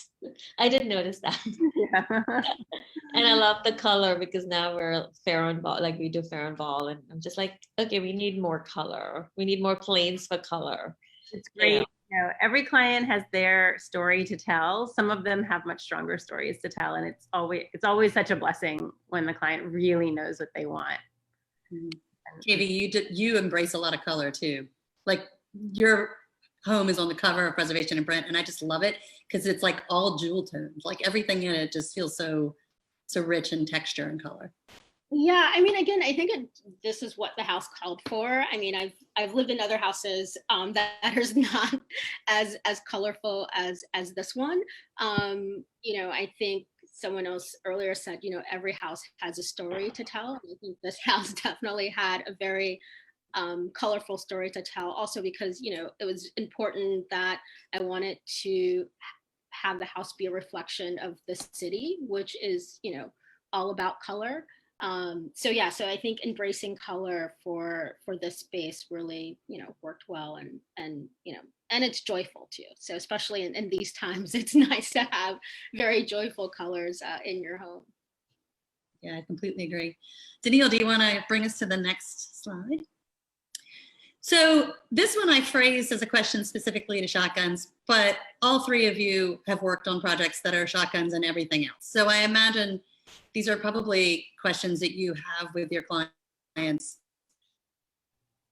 I did notice that. Yeah. And I love the color because now we're Farron Ball, like we do Farron Ball. And I'm just like, okay, we need more color. We need more planes for color. It's great. every client has their story to tell. Some of them have much stronger stories to tell, and it's always such a blessing when the client really knows what they want. Katie, you embrace a lot of color too. Like your home is on the cover of Preservation and Print, and I just love it because it's like all jewel tones. Like everything in it just feels so rich in texture and color. Yeah, I mean, again, I think this is what the house called for. I mean, I've lived in other houses that is not as colorful as this one. I think someone else earlier said, every house has a story to tell. And I think this house definitely had a very colorful story to tell. Also because it was important that I wanted to have the house be a reflection of the city, which is all about color. So I think embracing color for this space really, worked well, and it's joyful too. So especially in these times, it's nice to have very joyful colors in your home. Yeah, I completely agree. Danielle, do you want to bring us to the next slide? So this one I phrased as a question specifically to shotguns, but all three of you have worked on projects that are shotguns and everything else. So I imagine these are probably questions that you have with your clients,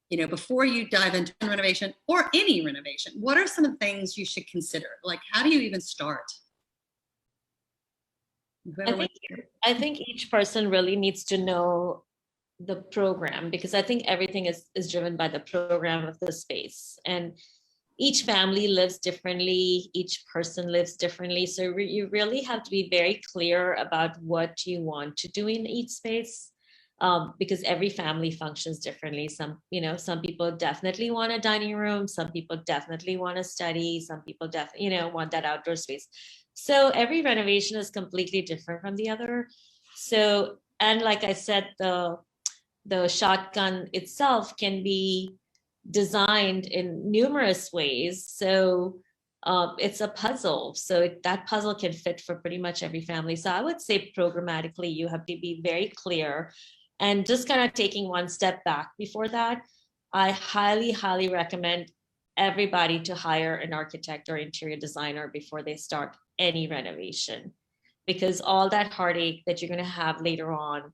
before you dive into renovation or any renovation. What are some of the things you should consider? Like, how do you even start? I think each person really needs to know the program, because I think everything is driven by the program of the space. And each family lives differently, each person lives differently. So you really have to be very clear about what you want to do in each space, because every family functions differently. Some people definitely want a dining room, some people definitely want to study, some people definitely, want that outdoor space. So every renovation is completely different from the other. So, and like I said, the shotgun itself can be designed in numerous ways. So it's a puzzle. So that puzzle can fit for pretty much every family. So I would say programmatically, you have to be very clear. And just kind of taking one step back before that, I highly, highly recommend everybody to hire an architect or interior designer before they start any renovation, because all that heartache that you're going to have later on,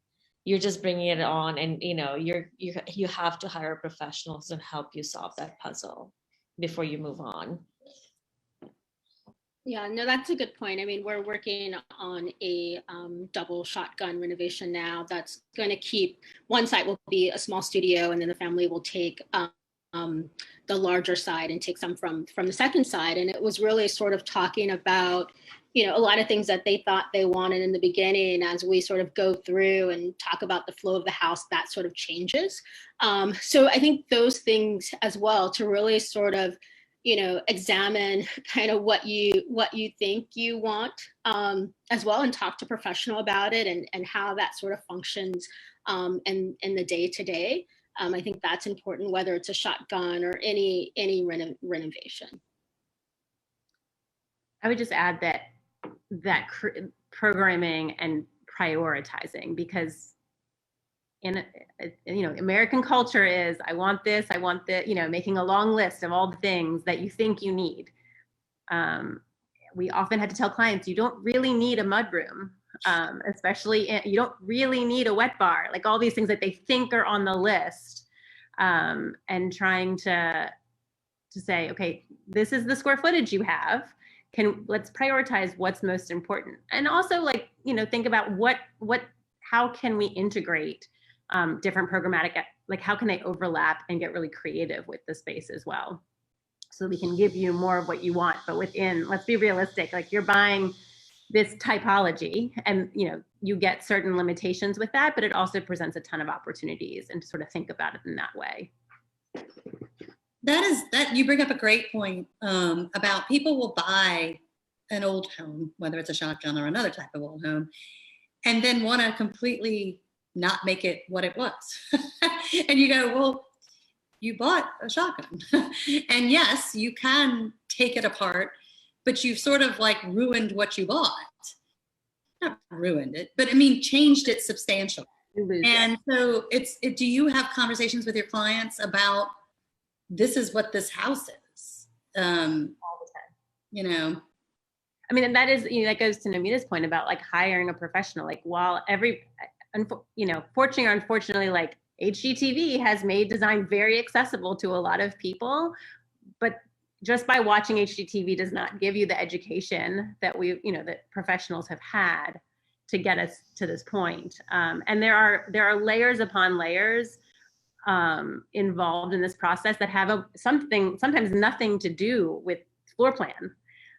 you're just bringing it on, and you have to hire professionals and help you solve that puzzle before you move on. Yeah, no, that's a good point. I mean, we're working on a double shotgun renovation now. That's going to keep, one side will be a small studio, and then the family will take the larger side and take some from the second side. And it was really sort of talking about, a lot of things that they thought they wanted in the beginning. As we sort of go through and talk about the flow of the house, that sort of changes. So I think those things as well, to really sort of, examine kind of what you think you want as well, and talk to professional about it, and how that sort of functions in the day-to-day. I think that's important, whether it's a shotgun or any renovation. I would just add that programming and prioritizing, because in American culture is, I want this, making a long list of all the things that you think you need. We often had to tell clients, you don't really need a mudroom, especially you don't really need a wet bar, like all these things that they think are on the list, and trying to say, okay, this is the square footage you have. Let's prioritize what's most important. And also, think about how can we integrate different programmatic, how can they overlap and get really creative with the space as well, so we can give you more of what you want, but within, let's be realistic, you're buying this typology, and you get certain limitations with that, but it also presents a ton of opportunities, and to sort of think about it in that way. That you bring up a great point about people will buy an old home, whether it's a shotgun or another type of old home, and then want to completely not make it what it was. And you go, well, you bought a shotgun. And yes, you can take it apart, but you've sort of ruined what you bought. Not ruined it, but I mean, changed it substantially. And so do you have conversations with your clients about, this is what this house is, All the time. you know, I mean, and that is, that goes to Nomita's point about like hiring a professional. Like while fortunately or unfortunately, like HGTV has made design very accessible to a lot of people, but just by watching HGTV does not give you the education that that professionals have had to get us to this point. And there are layers upon layers involved in this process that have sometimes nothing to do with floor plan,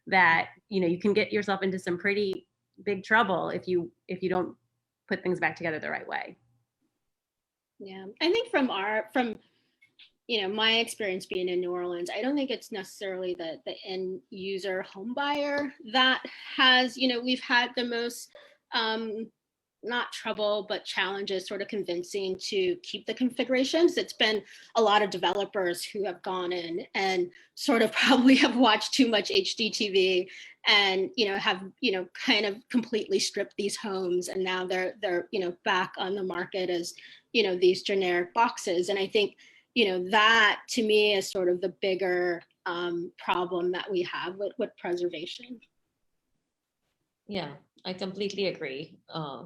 that you can get yourself into some pretty big trouble if you don't put things back together the right way. Yeah, I think from my experience being in New Orleans, I don't think it's necessarily the end user home buyer that has, we've had the most not trouble, but challenges sort of convincing to keep the configurations. It's been a lot of developers who have gone in and sort of probably have watched too much HDTV and, have, kind of completely stripped these homes. And now they're back on the market as, these generic boxes. And I think, that to me is sort of the bigger problem that we have with preservation. Yeah, I completely agree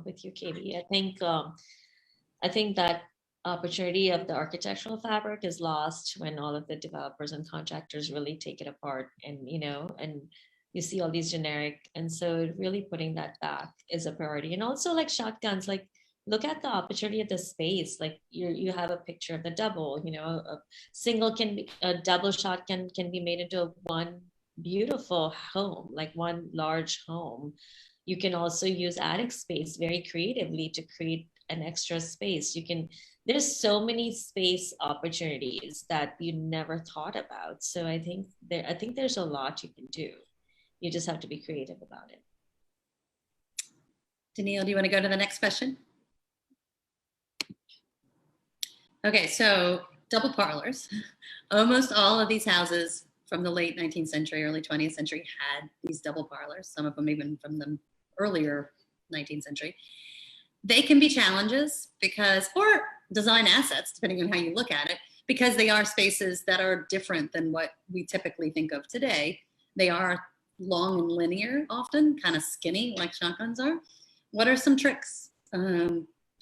with you, Katie. I think that opportunity of the architectural fabric is lost when all of the developers and contractors really take it apart, and and you see all these generic, and so really putting that back is a priority. And also like shotguns, like look at the opportunity of the space. Like you have a picture of the double, a double shotgun can be made into one beautiful home, like one large home. You can also use attic space very creatively to create an extra space. There's so many space opportunities that you never thought about. So I think there's a lot you can do. You just have to be creative about it. Danielle, do you want to go to the next question? Okay, so double parlors. Almost all of these houses from the late 19th century, early 20th century had these double parlors, some of them even from the earlier 19th century. They can be challenges or design assets, depending on how you look at it, because they are spaces that are different than what we typically think of today. They are long and linear, often kind of skinny like shotguns are. What are some tricks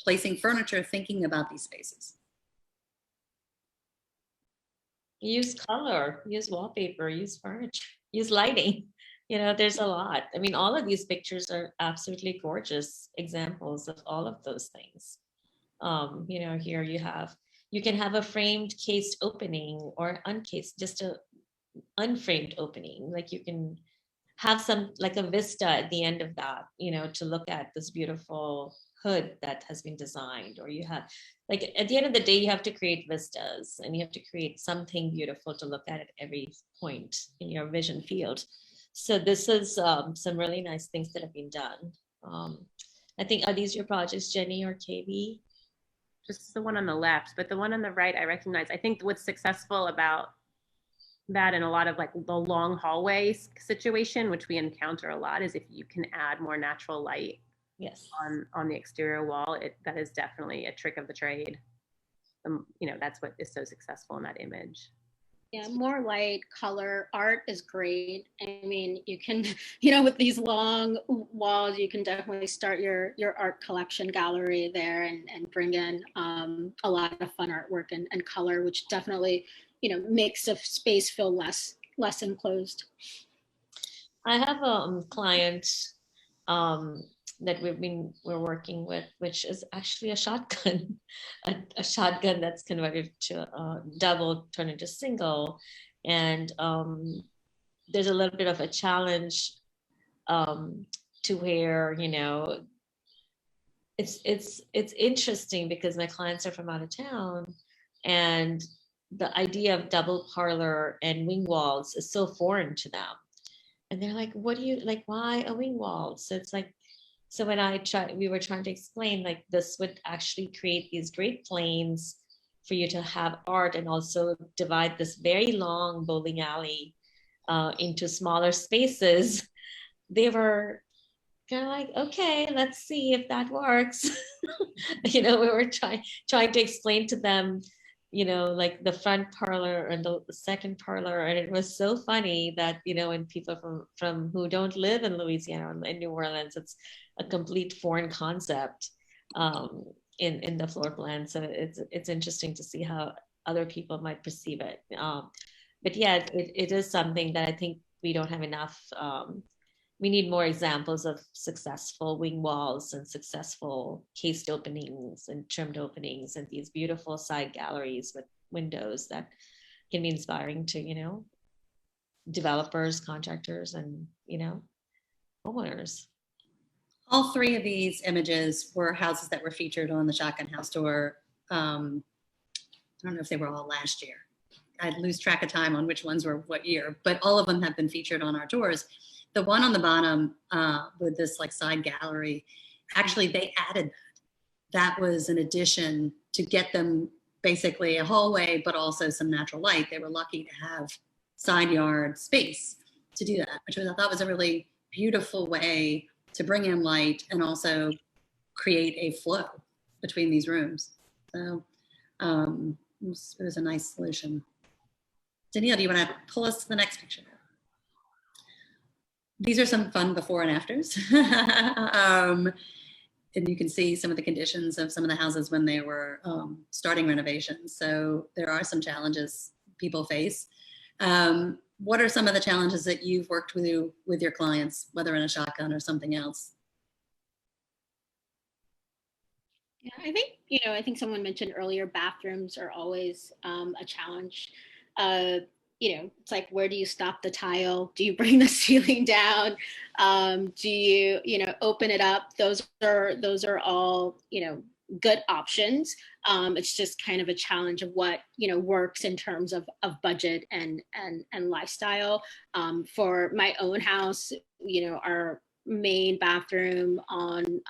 placing furniture, thinking about these spaces? Use color, use wallpaper, use furniture, use lighting. There's a lot. I mean, all of these pictures are absolutely gorgeous examples of all of those things. Here you can have a framed cased opening or uncased, just a unframed opening. Like you can have some, like a vista at the end of that, to look at this beautiful hood that has been designed. Or you have, like, at the end of the day, you have to create vistas and you have to create something beautiful to look at every point in your vision field. So this is some really nice things that have been done. I think, are these your projects, Jenny or KB? Just the one on the left, but the one on the right, I recognize. I think what's successful about that in a lot of like the long hallway situation, which we encounter a lot, is if you can add more natural light. Yes. On the exterior wall, that is definitely a trick of the trade. That's what is so successful in that image. Yeah, more light, color, art is great. I mean, you can, with these long walls, you can definitely start your art collection gallery there and bring in a lot of fun artwork and color, which definitely, makes the space feel less enclosed. I have a client that we're working with, which is actually a shotgun, a shotgun that's converted to a double, turned into single. And there's a little bit of a challenge to where, it's interesting because my clients are from out of town, and the idea of double parlor and wing walls is so foreign to them. And they're like, what do you like? Why a wing wall? So it's like, so when we were trying to explain, like, this would actually create these great planes for you to have art, and also divide this very long bowling alley into smaller spaces. They were kind of like, okay, let's see if that works. We were trying to explain to them like the front parlor and the second parlor. And it was so funny that, when people from who don't live in Louisiana or in New Orleans, it's a complete foreign concept in the floor plan. So it's interesting to see how other people might perceive it. But yeah, it is something that I think we don't have enough. We need more examples of successful wing walls and successful cased openings and trimmed openings and these beautiful side galleries with windows that can be inspiring to, developers, contractors, and, homeowners. All three of these images were houses that were featured on the Shotgun House Tour. I don't know if they were all last year. I'd lose track of time on which ones were what year, but all of them have been featured on our tours. The one on the bottom with this like side gallery, actually they added that. That was an addition to get them basically a hallway, but also some natural light. They were lucky to have side yard space to do that, which I thought was a really beautiful way to bring in light and also create a flow between these rooms. So it was a nice solution. Danielle, do you want to pull us to the next picture? These are some fun before and afters. And you can see some of the conditions of some of the houses when they were starting renovations. So there are some challenges people face. What are some of the challenges that you've worked with your clients, whether in a shotgun or something else? Yeah, I think someone mentioned earlier, bathrooms are always a challenge. It's like, where do you stop the tile? Do you bring the ceiling down? Do you, open it up? Those are all, good options. It's just kind of a challenge of what, works in terms of budget and lifestyle. For my own house, our main bathroom on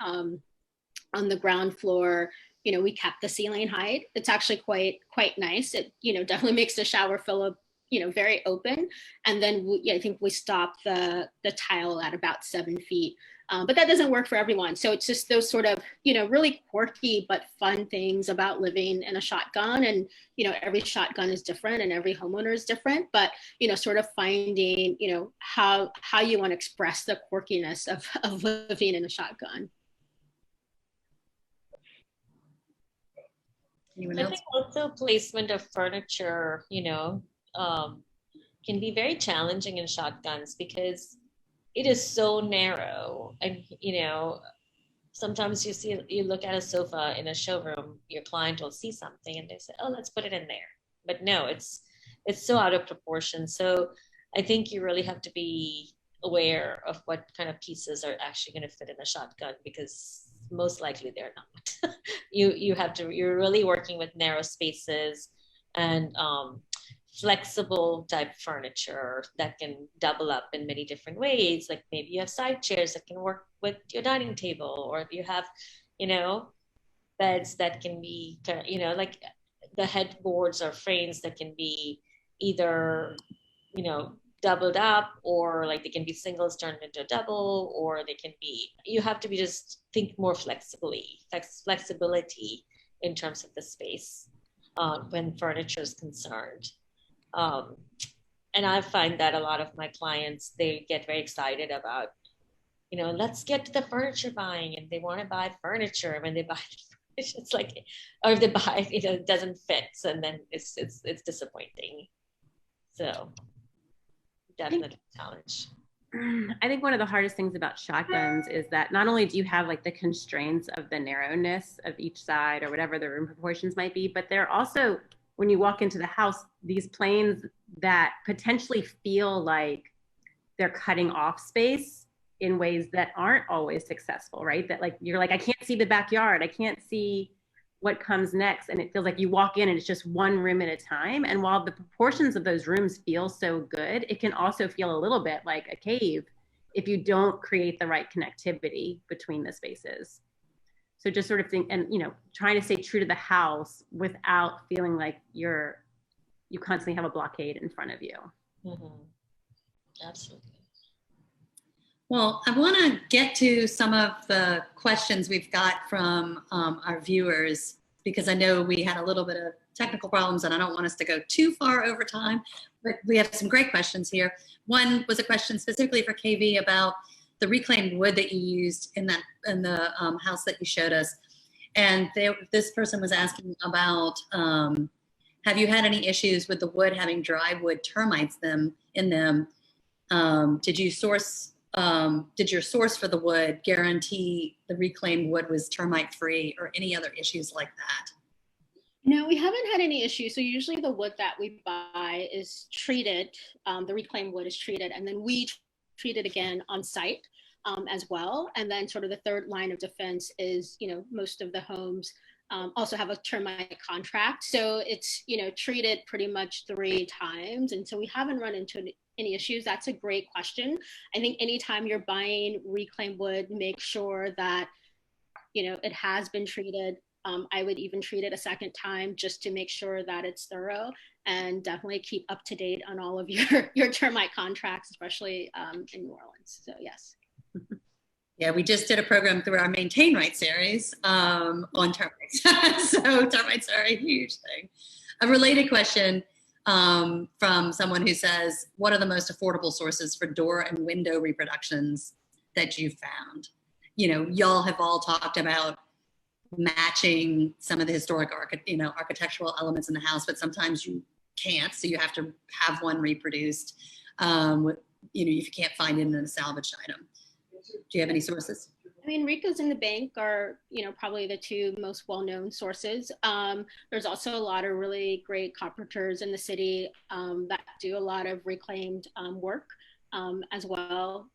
the ground floor, we kept the ceiling height. It's actually quite nice. It, definitely makes the shower feel very open. And then I think we stopped the tile at about 7 feet. But that doesn't work for everyone. So it's just those sort of, really quirky but fun things about living in a shotgun. And, every shotgun is different and every homeowner is different, but, sort of finding, how you want to express the quirkiness of living in a shotgun. Anyone I else? think also placement of furniture, can be very challenging in shotguns because it is so narrow. And, sometimes you look at a sofa in a showroom, your client will see something and they say, oh, let's put it in there. But no, it's so out of proportion. So I think you really have to be aware of what kind of pieces are actually going to fit in a shotgun, because most likely they're not. You're really working with narrow spaces and flexible type furniture that can double up in many different ways. Like maybe you have side chairs that can work with your dining table, or you have, beds that can be, like the headboards or frames that can be either, doubled up, or like they can be singles turned into a double, or they can be, you have to be just think more flexibility in terms of the space when furniture is concerned. And I find that a lot of my clients, they get very excited about, let's get to the furniture buying, and they want to buy furniture. When they buy it's like, or if they buy, it doesn't fit, and then it's disappointing. So definitely a challenge. I think one of the hardest things about shotguns is that not only do you have like the constraints of the narrowness of each side or whatever the room proportions might be, but they're also, when you walk into the house, these planes that potentially feel like they're cutting off space in ways that aren't always successful, right? That like, you're like, I can't see the backyard. I can't see what comes next. And it feels like you walk in and it's just one room at a time. And while the proportions of those rooms feel so good, it can also feel a little bit like a cave if you don't create the right connectivity between the spaces. So just sort of think, and trying to stay true to the house without feeling like you constantly have a blockade in front of you. Mm-hmm. Absolutely. Well, I want to get to some of the questions we've got from our viewers, because I know we had a little bit of technical problems, and I don't want us to go too far over time, but we have some great questions here. One was a question specifically for KV about the reclaimed wood that you used in the house that you showed us. And this person was asking about, have you had any issues with the wood having dry wood termites in them? Did your source for the wood guarantee the reclaimed wood was termite free, or any other issues like that? No, we haven't had any issues. So usually the wood that we buy is treated, the reclaimed wood is treated, and then we treat it again on site as well. And then sort of the third line of defense is, most of the homes also have a termite contract. So it's, treated pretty much 3 times. And so we haven't run into any issues. That's a great question. I think anytime you're buying reclaimed wood, make sure that, it has been treated. I would even treat it a second time just to make sure that it's thorough, and definitely keep up to date on all of your termite contracts, especially in New Orleans. So yes. Yeah, we just did a program through our Maintain Right series on termites. So termites are a huge thing. A related question from someone who says, what are the most affordable sources for door and window reproductions that you've found? Y'all have all talked about matching some of the historic architectural elements in the house, but sometimes you can't, so you have to have one reproduced, if you can't find it in a salvaged item. Do you have any sources? I mean, Rico's and the Bank are, probably the 2 most well-known sources. There's also a lot of really great carpenters in the city that do a lot of reclaimed work as well.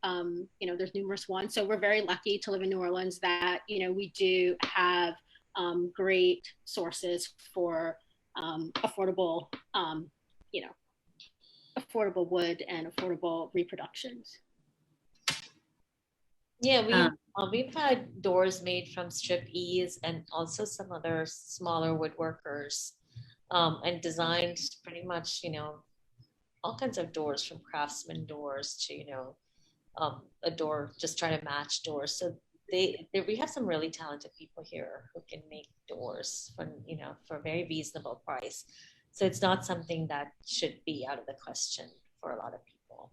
There's numerous ones. So we're very lucky to live in New Orleans that, we do have great sources for affordable, affordable wood and affordable reproductions. Yeah, we've had doors made from strip eaves and also some other smaller woodworkers, and designed pretty much, all kinds of doors, from craftsman doors to, a door, just try to match doors. So we have some really talented people here who can make doors for a very reasonable price. So it's not something that should be out of the question for a lot of people.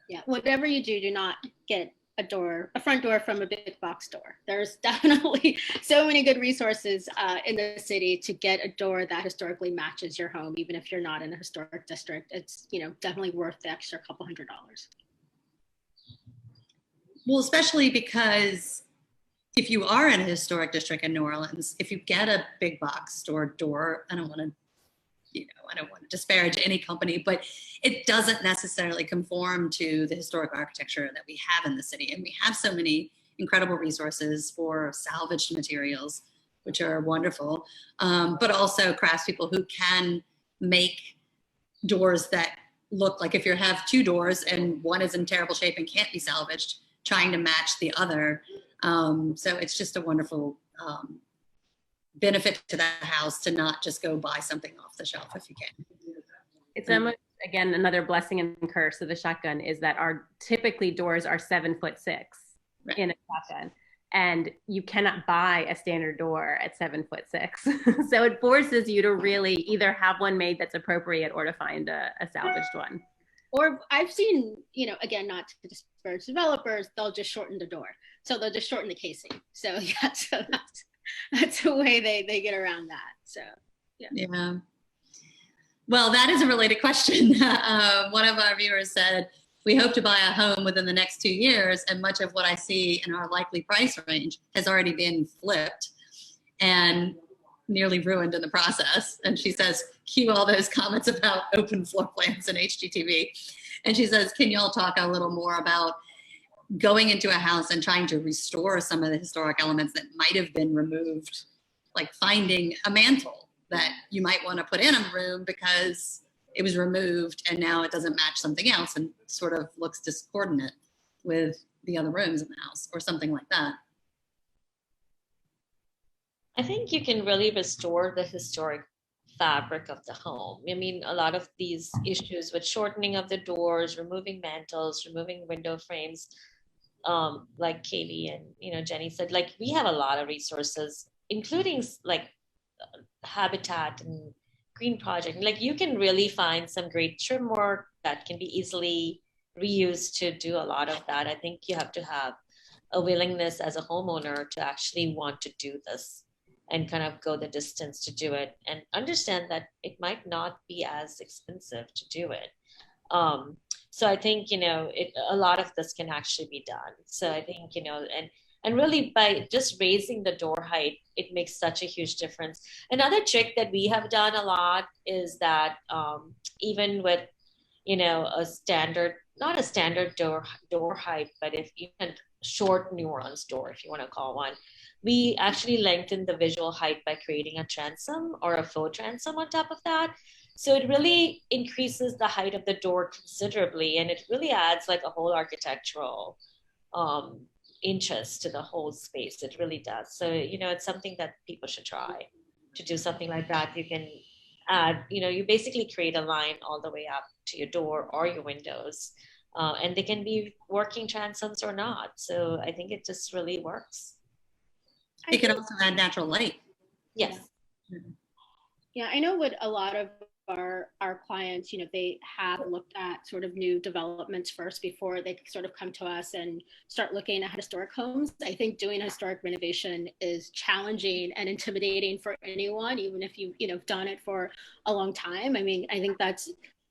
Yeah, whatever you do, do not get a front door from a big box store. There's definitely so many good resources in the city to get a door that historically matches your home, even if you're not in a historic district. It's definitely worth the extra couple $100. Well, especially because if you are in a historic district in New Orleans, if you get a big box store door, I don't want to disparage any company, but it doesn't necessarily conform to the historic architecture that we have in the city. And we have so many incredible resources for salvaged materials, which are wonderful, but also craftspeople who can make doors that look like, if you have 2 doors and one is in terrible shape and can't be salvaged, trying to match the other. So it's just a wonderful benefit to the house to not just go buy something off the shelf if you can. It's almost, again, another blessing and curse of the shotgun is that our typically doors are 7'6" Right. in a shotgun, and you cannot buy a standard door at 7'6". So it forces you to really either have one made that's appropriate or to find a salvaged one. Or I've seen, again, not to disparage developers, they'll just shorten the door. So they'll just shorten the casing. So yeah, so that's a way they get around that. So yeah. Well, that is a related question. One of our viewers said, we hope to buy a home within the next 2 years, and much of what I see in our likely price range has already been flipped and nearly ruined in the process. And she says, cue all those comments about open floor plans and HGTV. And she says, can y'all talk a little more about going into a house and trying to restore some of the historic elements that might have been removed, like finding a mantle that you might want to put in a room because it was removed and now it doesn't match something else and sort of looks discordant with the other rooms in the house or something like that. I think you can really restore the historic fabric of the home. I mean, a lot of these issues with shortening of the doors, removing mantles, removing window frames, like Katie and Jenny said, like we have a lot of resources, including like habitat and green project. Like you can really find some great trim work that can be easily reused to do a lot of that. I think you have to have a willingness as a homeowner to actually want to do this and kind of go the distance to do it and understand that it might not be as expensive to do it. So I think, a lot of this can actually be done. So I think, and really by just raising the door height, it makes such a huge difference. Another trick that we have done a lot is that even with, a standard, not a standard door height, but if even short nuance door, if you want to call one, we actually lengthen the visual height by creating a transom or a faux transom on top of that. So it really increases the height of the door considerably, and it really adds like a whole architectural interest to the whole space. It really does. So, it's something that people should try to do something like that. You can add, you basically create a line all the way up to your door or your windows, and they can be working transoms or not. So I think it just really works. It can also add natural light. Yes. Yeah, I know what a lot of our clients, they have looked at sort of new developments first before they sort of come to us and start looking at historic homes. I think doing historic renovation is challenging and intimidating for anyone, even if you've done it for a long time. I mean, I think that's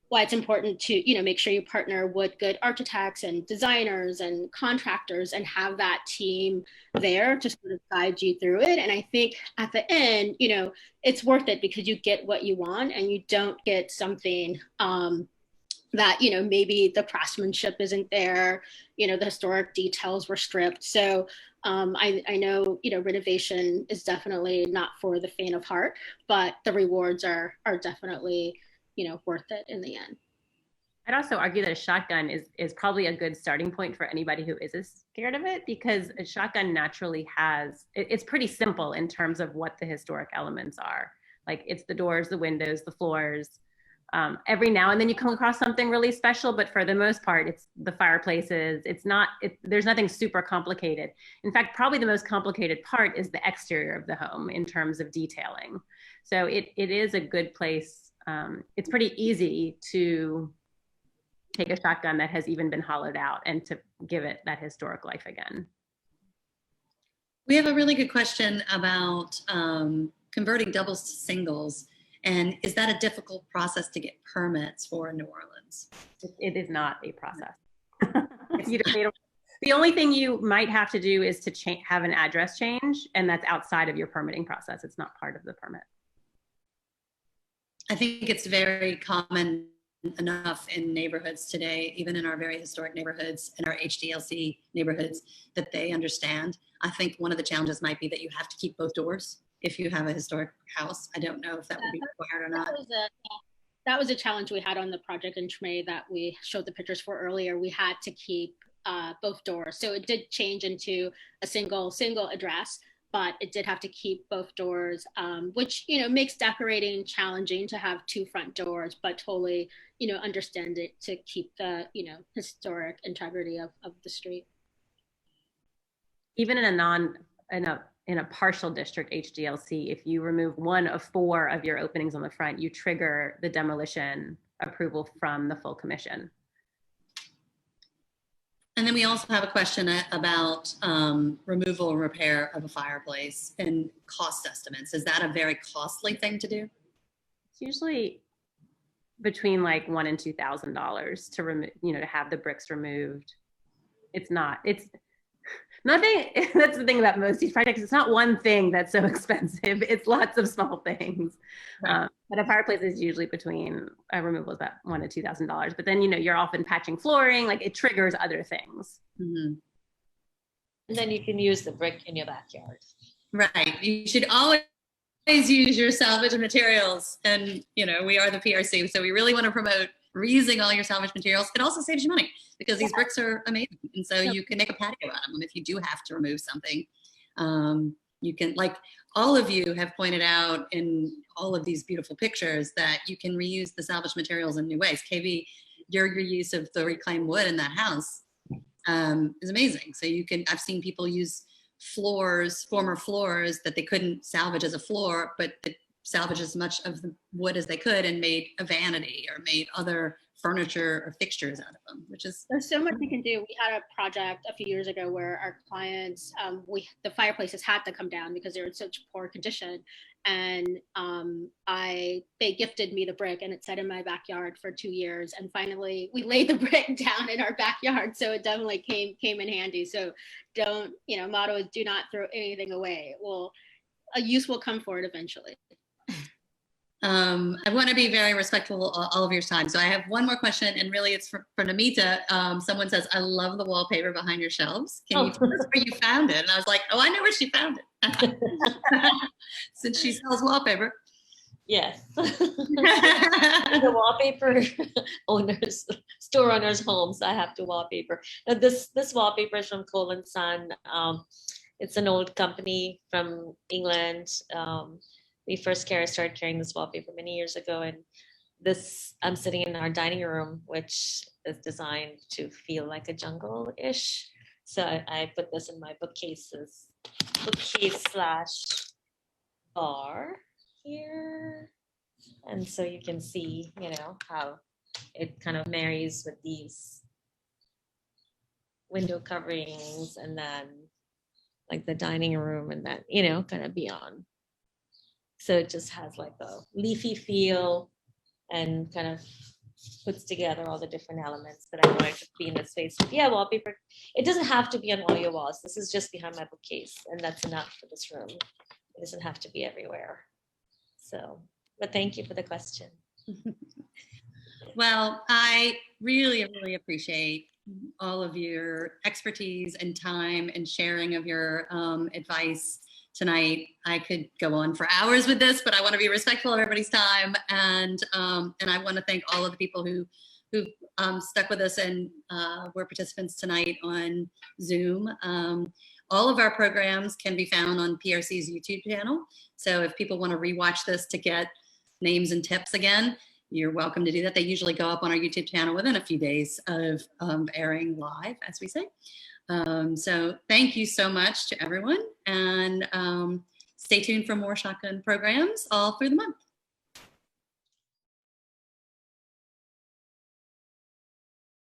why it's important to, make sure you partner with good architects and designers and contractors and have that team there to sort of guide you through it. And I think at the end, it's worth it because you get what you want and you don't get something that, maybe the craftsmanship isn't there, the historic details were stripped. So I know, renovation is definitely not for the faint of heart, but the rewards are definitely worth it in the end. I'd also argue that a shotgun is probably a good starting point for anybody who is scared of it, because a shotgun naturally it's pretty simple in terms of what the historic elements are. Like it's the doors, the windows, the floors. Every now and then you come across something really special, but for the most part, it's the fireplaces. There's nothing super complicated. In fact, probably the most complicated part is the exterior of the home in terms of detailing. So it is a good place. It's pretty easy to take a shotgun that has even been hollowed out and to give it that historic life again. We have a really good question about converting doubles to singles. And is that a difficult process to get permits for in New Orleans? It is not a process. The only thing you might have to do is to have an address change, and that's outside of your permitting process. It's not part of the permit. I think it's very common enough in neighborhoods today, even in our very historic neighborhoods and our HDLC neighborhoods, that they understand. I think one of the challenges might be that you have to keep both doors if you have a historic house. I don't know if that would be required or not. That was a challenge we had on the project in Treme that we showed the pictures for earlier. We had to keep both doors. So it did change into a single address, but it did have to keep both doors, which, makes decorating challenging to have two front doors, but totally, understand it to keep the, historic integrity of the street. Even in a partial district HDLC, if you remove one of 4 of your openings on the front, you trigger the demolition approval from the full commission. And then we also have a question about removal and repair of a fireplace and cost estimates. Is that a very costly thing to do? It's usually between like $1,000 and $2,000 to remove, to have the bricks removed. It's nothing. That's the thing about most of these projects. It's not one thing that's so expensive. It's lots of small things. Right. But a fireplace is usually between removal is about $1,000 to $2,000. But then you're often patching flooring. Like it triggers other things. Mm-hmm. And then you can use the brick in your backyard. Right. You should always use your salvage materials. And we are the PRC, so we really want to promote reusing all your salvage materials. It also saves you money because these bricks are amazing. And so you can make a patio out of them. If you do have to remove something, you can, like all of you have pointed out in all of these beautiful pictures, that you can reuse the salvage materials in new ways. KV, your use of the reclaimed wood in that house is amazing. So I've seen people use former floors that they couldn't salvage as a floor, but the salvaged as much of the wood as they could and made a vanity or made other furniture or fixtures out of them, which is There's so much we can do. We had a project a few years ago where our clients, the fireplaces had to come down because they were in such poor condition, and they gifted me the brick, and it sat in my backyard for 2 years, and finally we laid the brick down in our backyard, so it definitely came in handy. So don't, motto is do not throw anything away. Well, a use will come for it eventually. I want to be very respectful of all of your time. So I have one more question, and really it's for Nomita. Someone says, I love the wallpaper behind your shelves. Can you tell us where you found it? And I was like, oh, I know where she found it. Since she sells wallpaper. Yes. The wallpaper owners, store owners' homes, I have to wallpaper. Now this wallpaper is from Cole & Son. It's an old company from England. We first started carrying this wallpaper many years ago, and I'm sitting in our dining room, which is designed to feel like a jungle-ish. So I put this in my bookcase / bar here, and so you can see, how it kind of marries with these window coverings, and then like the dining room, and then kind of beyond. So it just has like a leafy feel and kind of puts together all the different elements that I wanted to be in the space. But yeah, wallpaper, it doesn't have to be on all your walls. This is just behind my bookcase, and that's enough for this room. It doesn't have to be everywhere. So, but thank you for the question. Well, I really, really appreciate all of your expertise and time and sharing of your advice tonight. I could go on for hours with this, but I want to be respectful of everybody's time, and I want to thank all of the people who stuck with us and were participants tonight on Zoom. All of our programs can be found on PRC's YouTube channel. So if people want to rewatch this to get names and tips again, you're welcome to do that. They usually go up on our YouTube channel within a few days of airing live, as we say. So thank you so much to everyone, and stay tuned for more shotgun programs all through the month.